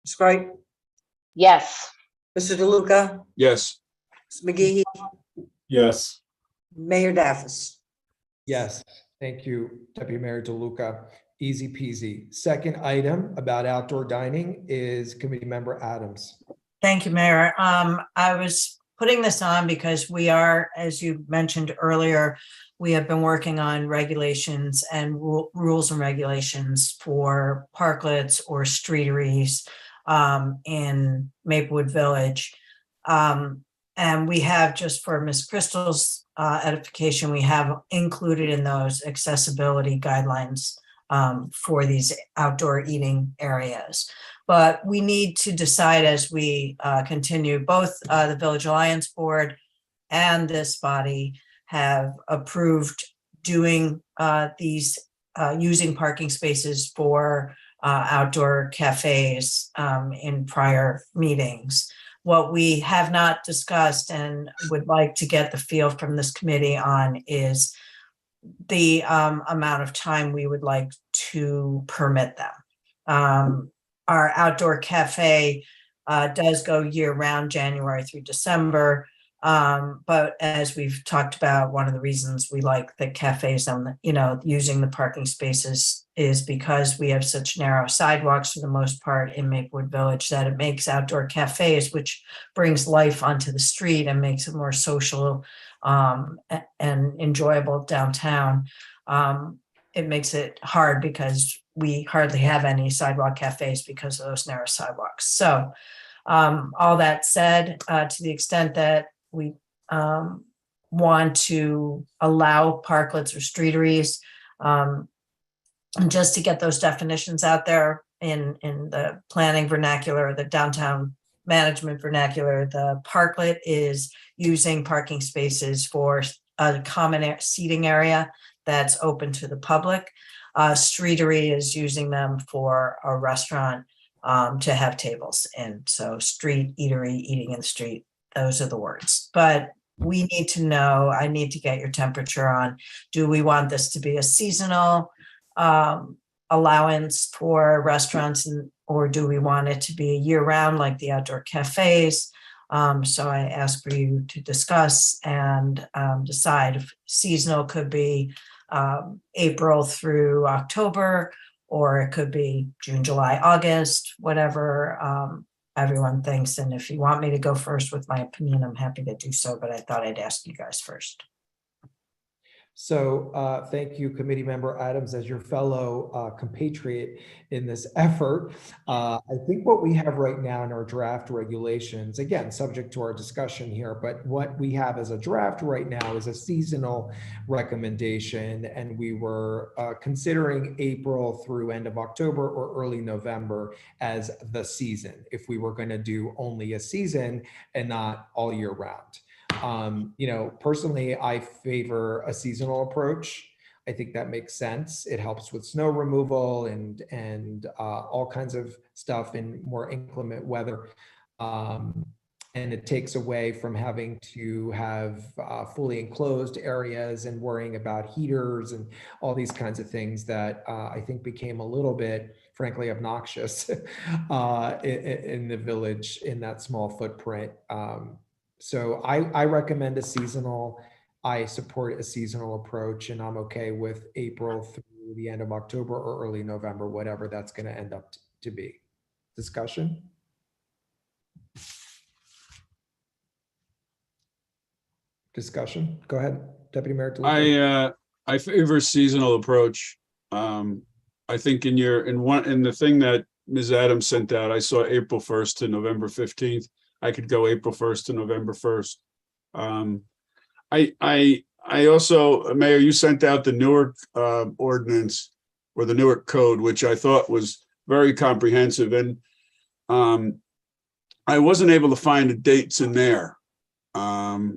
Ms. Wright, Yes. Mr. DeLuca, Yes. Ms. McGehee, Yes. Mayor Daffis. Yes, thank you, Deputy Mayor DeLuca. Easy peasy. Second item about outdoor dining is Committee Member Adams. Thank you, Mayor. I was putting this on because we are, as you mentioned earlier, we have been working on regulations and rules and regulations for parklets or streeteries in Maplewood Village. And we have, just for Ms. Crystal's edification, we have included in those accessibility guidelines for these outdoor eating areas. But we need to decide as we continue, both the Village Alliance Board and this body have approved doing these, using parking spaces for outdoor cafes in prior meetings. What we have not discussed and would like to get the feel from this committee on is the amount of time we would like to permit them. Our outdoor cafe does go year-round, January through December. But as we've talked about, one of the reasons we like the cafes on the, using the parking spaces is because we have such narrow sidewalks for the most part in Maplewood Village that it makes outdoor cafes, which brings life onto the street and makes it more social and enjoyable downtown. It makes it hard because we hardly have any sidewalk cafes because of those narrow sidewalks. So all that said, to the extent that we want to allow parklets or streeteries, just to get those definitions out there in the planning vernacular, the downtown management vernacular, the parklet is using parking spaces for a common seating area that's open to the public. Streetery is using them for a restaurant to have tables. And so street eatery, eating in the street, those are the words. But we need to know, I need to get your temperature on, do we want this to be a seasonal allowance for restaurants, or do we want it to be year-round like the outdoor cafes? So I ask for you to discuss and decide if seasonal could be April through October, or it could be June, July, August, whatever everyone thinks. And if you want me to go first with my opinion, I'm happy to do so, but I thought I'd ask you guys first. So thank you, Committee Member Adams, as your fellow compatriot in this effort. I think what we have right now in our draft regulations, again, subject to our discussion here, but what we have as a draft right now is a seasonal recommendation, and we were considering April through end of October or early November as the season, if we were going to do only a season and not all year round. Personally, I favor a seasonal approach. I think that makes sense. It helps with snow removal and all kinds of stuff in more inclement weather. And it takes away from having to have fully enclosed areas and worrying about heaters and all these kinds of things that I think became a little bit, frankly, obnoxious in the village in that small footprint. So I recommend a seasonal. I support a seasonal approach, and I'm okay with April through the end of October or early November, whatever that's going to end up to be. Discussion? Discussion? Go ahead, Deputy Mayor DeLuca. I favor seasonal approach. I think in the thing that Ms. Adams sent out, I saw April 1st to November 15th. I could go April 1st to November 1st. I also, Mayor, you sent out the Newark ordinance or the Newark code, which I thought was very comprehensive. And I wasn't able to find the dates in there. But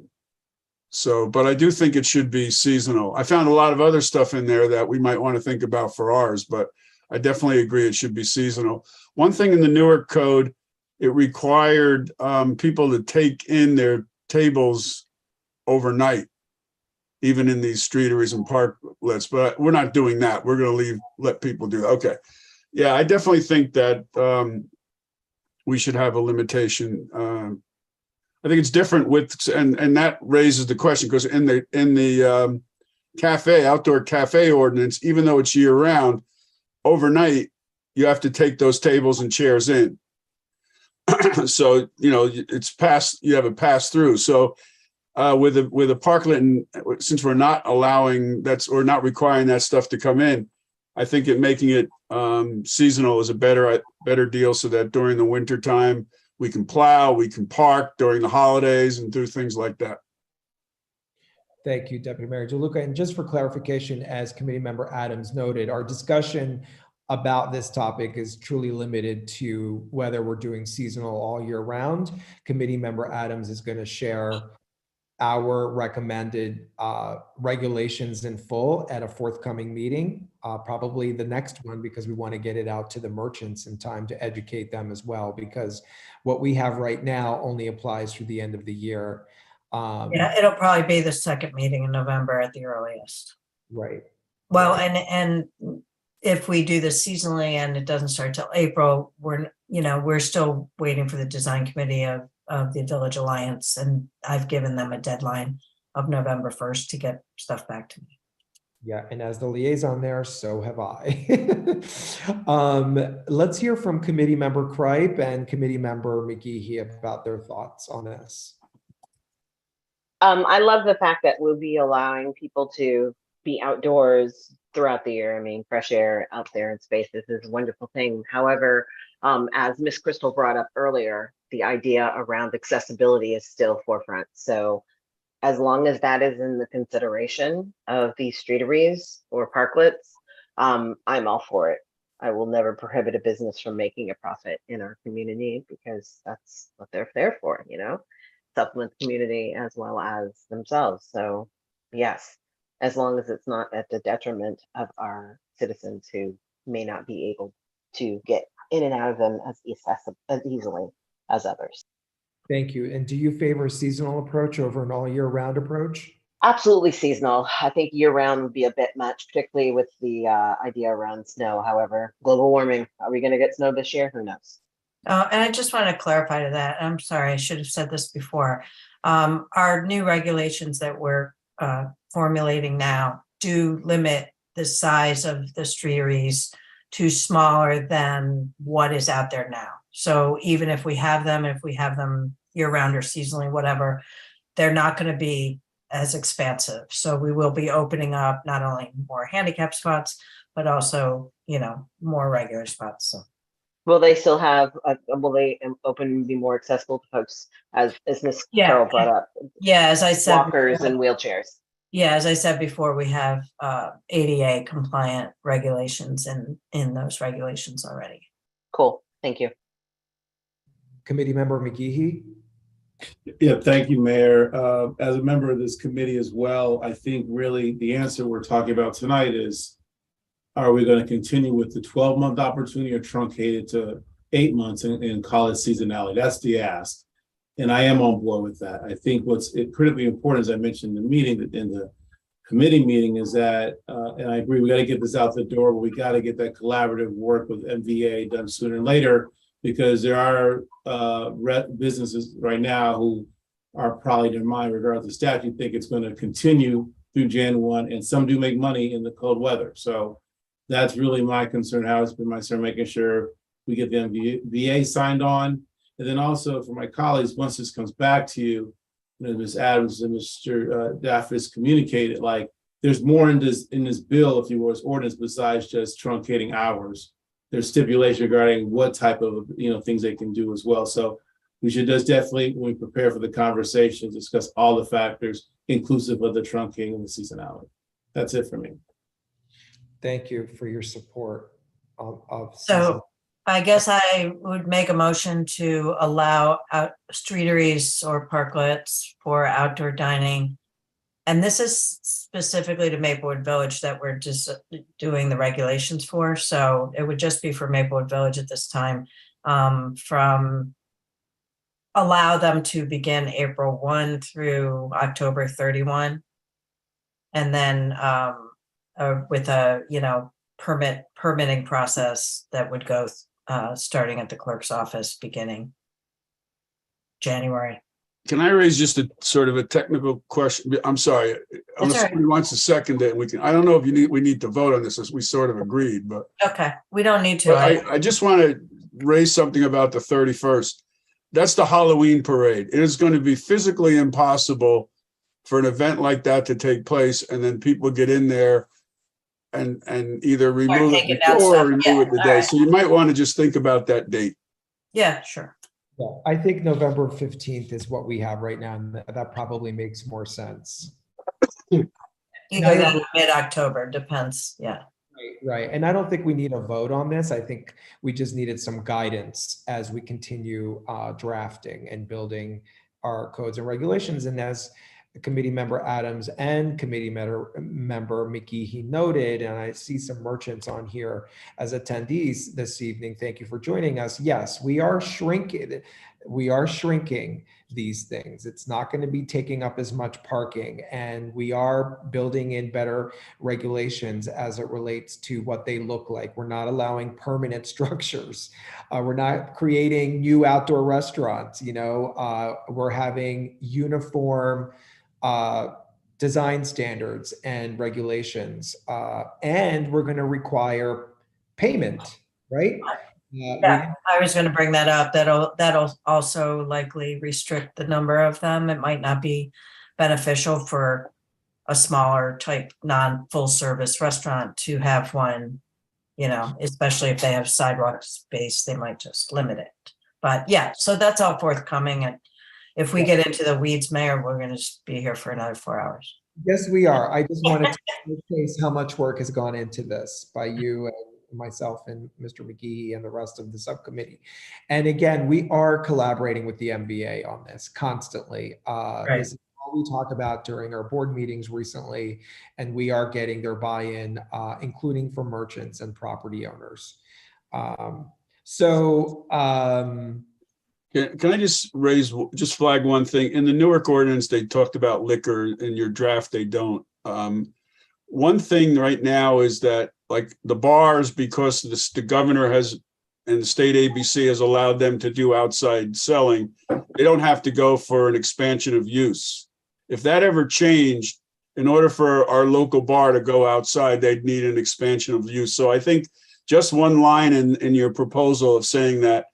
I do think it should be seasonal. I found a lot of other stuff in there that we might want to think about for ours, but I definitely agree it should be seasonal. One thing in the Newark code, it required people to take in their tables overnight, even in these streeteries and parklets, but we're not doing that. We're going to let people do that. Okay. Yeah, I definitely think that we should have a limitation. I think it's different and that raises the question, because in the outdoor cafe ordinance, even though it's year round, overnight, you have to take those tables and chairs in. So, you know, it's pass, you have a pass through. So with a parklet, and since we're not allowing that's or not requiring that stuff to come in, I think making it seasonal is a better deal, so that during the winter time we can plow, we can park during the holidays and do things like that. Thank you, Deputy Mayor DeLuca. And just for clarification, as Committee Member Adams noted, our discussion about this topic is truly limited to whether we're doing seasonal all year round. Committee Member Adams is going to share our recommended regulations in full at a forthcoming meeting, probably the next one, because we want to get it out to the merchants in time to educate them as well, because what we have right now only applies through the end of the year. Yeah, it'll probably be the second meeting in November at the earliest. Right. Well, and if we do this seasonally and it doesn't start till April, we're still waiting for the design committee of the Village Alliance, and I've given them a deadline of November 1st to get stuff back to me. Yeah, and as the liaison there, so have I. Let's hear from Committee Member Kripe and Committee Member McGeehee about their thoughts on this. I love the fact that we'll be allowing people to be outdoors throughout the year. I mean, fresh air out there in spaces is a wonderful thing. However, as Miss Crystal brought up earlier, the idea around accessibility is still forefront. So as long as that is in the consideration of these streeteries or parklets, I'm all for it. I will never prohibit a business from making a profit in our community, because that's what they're there for, you know, supplement the community as well as themselves. So yes, as long as it's not at the detriment of our citizens who may not be able to get in and out of them as easily as others. Thank you. And do you favor a seasonal approach over an all year round approach? Absolutely seasonal. I think year round would be a bit much, particularly with the idea around snow. However, global warming, are we going to get snow this year? Who knows? And I just want to clarify to that. I'm sorry, I should have said this before. Our new regulations that we're formulating now do limit the size of the streeteries to smaller than what is out there now. So even if we have them year round or seasonally, whatever, they're not going to be as expansive. So we will be opening up not only more handicap spots, but also, you know, more regular spots. So. Will they still have, will they open and be more accessible to folks, as Ms. Carroll brought up? Yeah, as I said, walkers and wheelchairs. Yeah, as I said before, we have ADA compliant regulations in those regulations already. Cool, thank you. Committee Member McGeehee. Yeah, thank you, Mayor. As a member of this committee as well, I think really the answer we're talking about tonight is, are we going to continue with the 12-month opportunity or truncate it to 8 months and call it seasonality? That's the ask. And I am on board with that. I think what's critically important, as I mentioned in the meeting, in the committee meeting, is that, and I agree, we got to get this out the door, but we got to get that collaborative work with MVA done sooner than later, because there are businesses right now who are probably, in their mind, regardless of statute, think it's going to continue through Jan 1, and some do make money in the cold weather. So that's really my concern. How it's been my concern, making sure we get the MVA signed on. And then also for my colleagues, once this comes back to you, Ms. Adams and Mr. Daffis communicated, like, there's more in this bill, if you will, as ordinance, besides just truncating hours. There's stipulation regarding what type of things they can do as well. So we should just definitely, when we prepare for the conversation, discuss all the factors, inclusive of the truncating and the seasonality. That's it for me. Thank you for your support of so I guess I would make a motion to allow streeteries or parklets for outdoor dining. And this is specifically to Maplewood Village that we're just doing the regulations for. So it would just be for Maplewood Village at this time, from allow them to begin April 1 through October 31. And then with a, permitting process that would go starting at the clerk's office beginning January. Can I raise just a sort of a technical question? I'm sorry, unless all right. somebody wants to second it, I don't know if we need to vote on this, as we sort of agreed, but Okay, we don't need to. but I just want to raise something about the 31st. That's the Halloween parade. It is going to be physically impossible for an event like that to take place, and then people get in there and either remove take it it down before or stuff. remove Yeah, it the all day. right. So you might want to just think about that date. Yeah, sure. Yeah, I think November 15th is what we have right now, and that probably makes more sense. Either I that agree. or mid-October, depends, yeah. Right, and I don't think we need a vote on this. I think we just needed some guidance as we continue drafting and building our codes and regulations. And as Committee Member Adams and Committee Member McGee noted, and I see some merchants on here as attendees this evening. Thank you for joining us. Yes, we are shrinking. We are shrinking these things. It's not going to be taking up as much parking, and we are building in better regulations as it relates to what they look like. We're not allowing permanent structures. We're not creating new outdoor restaurants. We're having uniform design standards and regulations, and we're going to require payment, right? Yeah, I was gonna bring that up. That'll also likely restrict the number of them. It might not be beneficial for a smaller type, non-full service restaurant to have one, especially if they have sidewalk space, they might just limit it. But yeah, so that's all forthcoming. And if we get into the weeds, Mayor, we're gonna just be here for another 4 hours. Yes, we are. I just wanted to showcase how much work has gone into this by you and myself and Mr. McGee and the rest of the subcommittee. And again, we are collaborating with the MBA on this constantly. Right. This is all we talk about during our board meetings recently, and we are getting their buy-in, including from merchants and property owners. Can I just flag one thing? In the Newark ordinance, they talked about liquor. In your draft, they don't. One thing right now is that, like, the bars, because the governor has and the state ABC has allowed them to do outside selling, they don't have to go for an expansion of use. If that ever changed, in order for our local bar to go outside, they'd need an expansion of use. So I think just one line in your proposal of saying that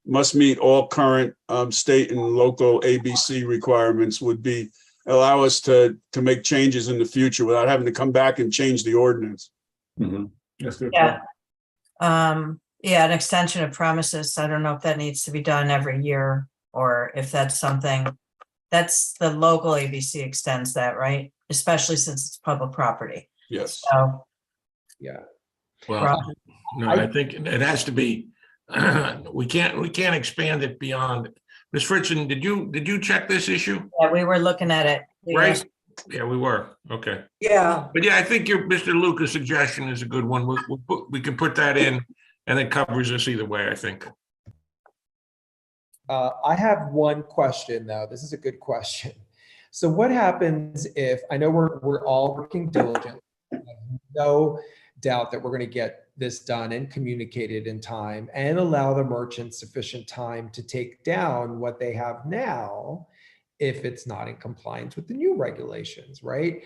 must meet all current state and local ABC requirements would allow us to make changes in the future without having to come back and change the ordinance. Mhm. That's good. Yeah. Yeah, an extension of premises. I don't know if that needs to be done every year or if that's something that's the local ABC extends that, right? Especially since it's public property. Yes. So, Yeah. Well, no, I think it has to be, we can't expand it beyond. Ms. Fritzen, did you check this issue? yeah, we were looking at it. Right? Yeah, we were. Okay. Yeah, But yeah, I think Mr. Lucas' suggestion is a good one. We can put that in and it covers us either way, I think. I have one question though. This is a good question. So what happens if, I know we're all working diligently, I have no doubt that we're going to get this done and communicated in time and allow the merchants sufficient time to take down what they have now if it's not in compliance with the new regulations, right?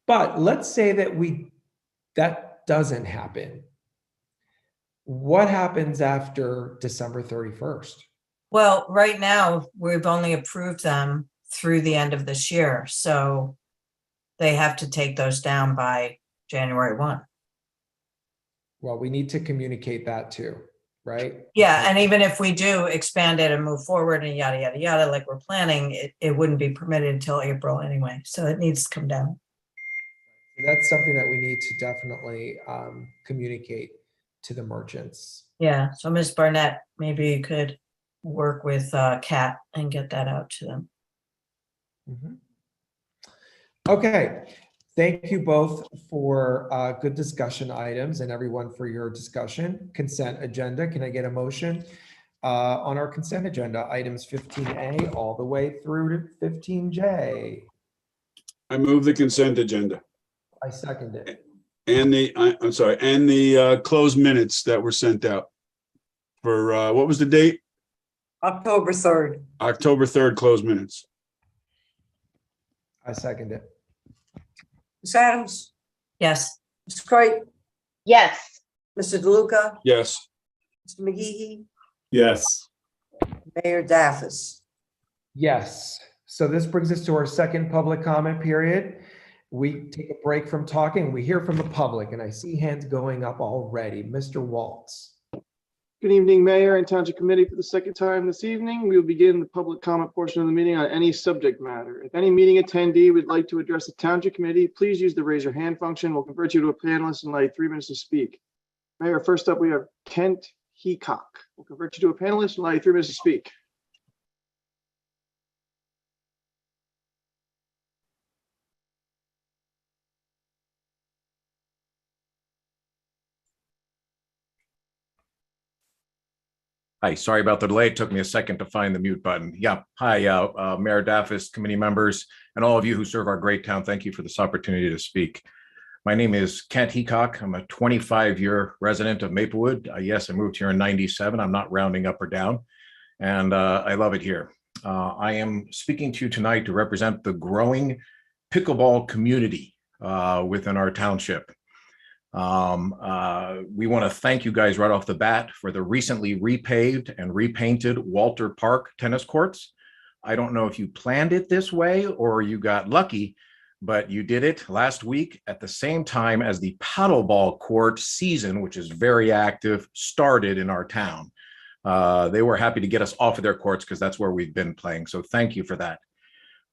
But let's say that doesn't happen. What happens after December 31st? Well, right now, we've only approved them through the end of this year. So they have to take those down by January 1. Well, we need to communicate that too, right? Yeah, and even if we do expand it and move forward and yada, yada, yada, like we're planning, it wouldn't be permitted until April anyway. So it needs to come down. That's something that we need to definitely communicate to the merchants. Yeah, so Ms. Barnett, maybe you could work with Kat and get that out to them. Mhm. Okay, thank you both for good discussion items and everyone for your discussion. Consent agenda, can I get a motion on our consent agenda, items 15A all the way through to 15J? I move the consent agenda I second it. and the closed minutes that were sent out for, what was the date? October 3rd. October 3rd closed minutes. I second it. Ms. Adams, Yes. Ms. Kreis, Yes, Mr. DeLuca, yes, Mr. McGee, Yes. Mayor Daffis. Yes. So this brings us to our second public comment period. We take a break from talking. We hear from the public, and I see hands going up already. Mr. Waltz. Good evening, Mayor and Township Committee. For the second time this evening, we will begin the public comment portion of the meeting on any subject matter. If any meeting attendee would like to address the Township Committee, please use the raise your hand function. We'll convert you to a panelist and allow you 3 minutes to speak. Mayor, first up, we have Kent Heacock. We'll convert you to a panelist and allow you 3 minutes to speak. Hi, sorry about the delay. It took me a second to find the mute button. Yeah, hi, Mayor Daffis, committee members, and all of you who serve our great town. Thank you for this opportunity to speak. My name is Kent Heacock. I'm a 25-year resident of Maplewood. Yes, I moved here in '97. I'm not rounding up or down, and I love it here. I am speaking to you tonight to represent the growing pickleball community within our township. We want to thank you guys right off the bat for the recently repaved and repainted Walter Park tennis courts. I don't know if you planned it this way or you got lucky, but you did it last week at the same time as the paddleball court season, which is very active, started in our town. They were happy to get us off of their courts because that's where we've been playing. So thank you for that.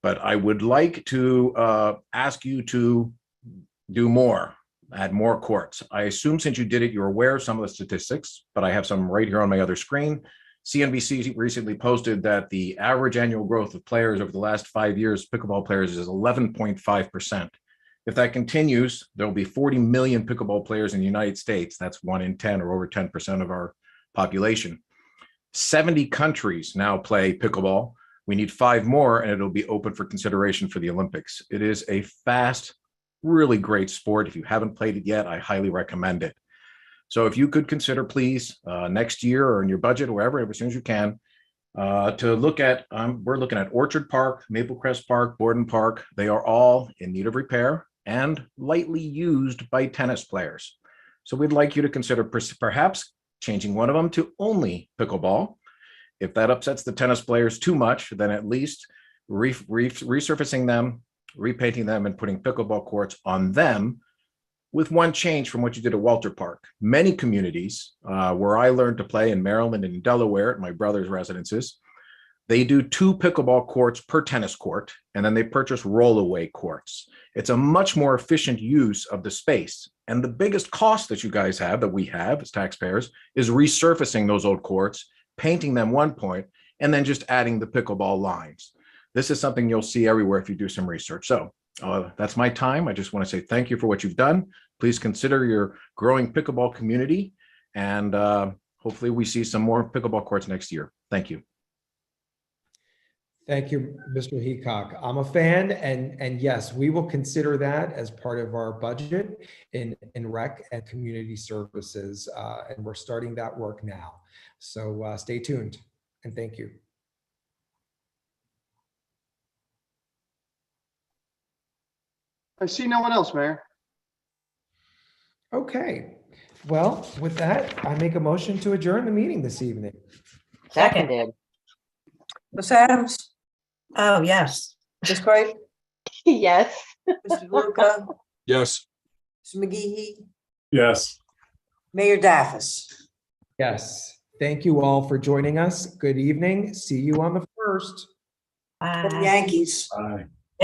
But I would like to ask you to do more. Add more courts. I assume since you did it, you're aware of some of the statistics, but I have some right here on my other screen. CNBC recently posted that the average annual growth of players over the last 5 years, pickleball players, is 11.5%. If that continues, there will be 40 million pickleball players in the United States. That's 1 in 10 or over 10% of our population. 70 countries now play pickleball. We need 5 more and it'll be open for consideration for the Olympics. It is a fast, really great sport. If you haven't played it yet, I highly recommend it. So if you could consider, please, next year or in your budget, wherever, as soon as you can, to look at, we're looking at Orchard Park, Maplecrest Park, Borden Park. They are all in need of repair and lightly used by tennis players. So we'd like you to consider perhaps changing one of them to only pickleball. If that upsets the tennis players too much, then at least resurfacing them, repainting them, and putting pickleball courts on them, with one change from what you did at Walter Park. Many communities where I learned to play in Maryland and in Delaware at my brother's residences, they do 2 pickleball courts per tennis court, and then they purchase rollaway courts. It's a much more efficient use of the space. And the biggest cost that you guys have, that we have as taxpayers, is resurfacing those old courts, painting them one point, and then just adding the pickleball lines. This is something you'll see everywhere if you do some research. So that's my time. I just want to say thank you for what you've done. Please consider your growing pickleball community, and hopefully we see some more pickleball courts next year. Thank you. Thank you, Mr. Heacock. I'm a fan, and yes, we will consider that as part of our budget in rec and community services, and we're starting that work now. So stay tuned, and thank you. I see no one else, Mayor. Okay, well, with that, I make a motion to adjourn the meeting this evening. seconded. Ms. Adams, Oh, yes. Ms. Kreis, Yes. Mr. DeLuca, yes. Mr. McGee, Yes. Mayor Daffis. Yes, thank you all for joining us. Good evening. See you on the 1st. Bye. Yankees. Bye.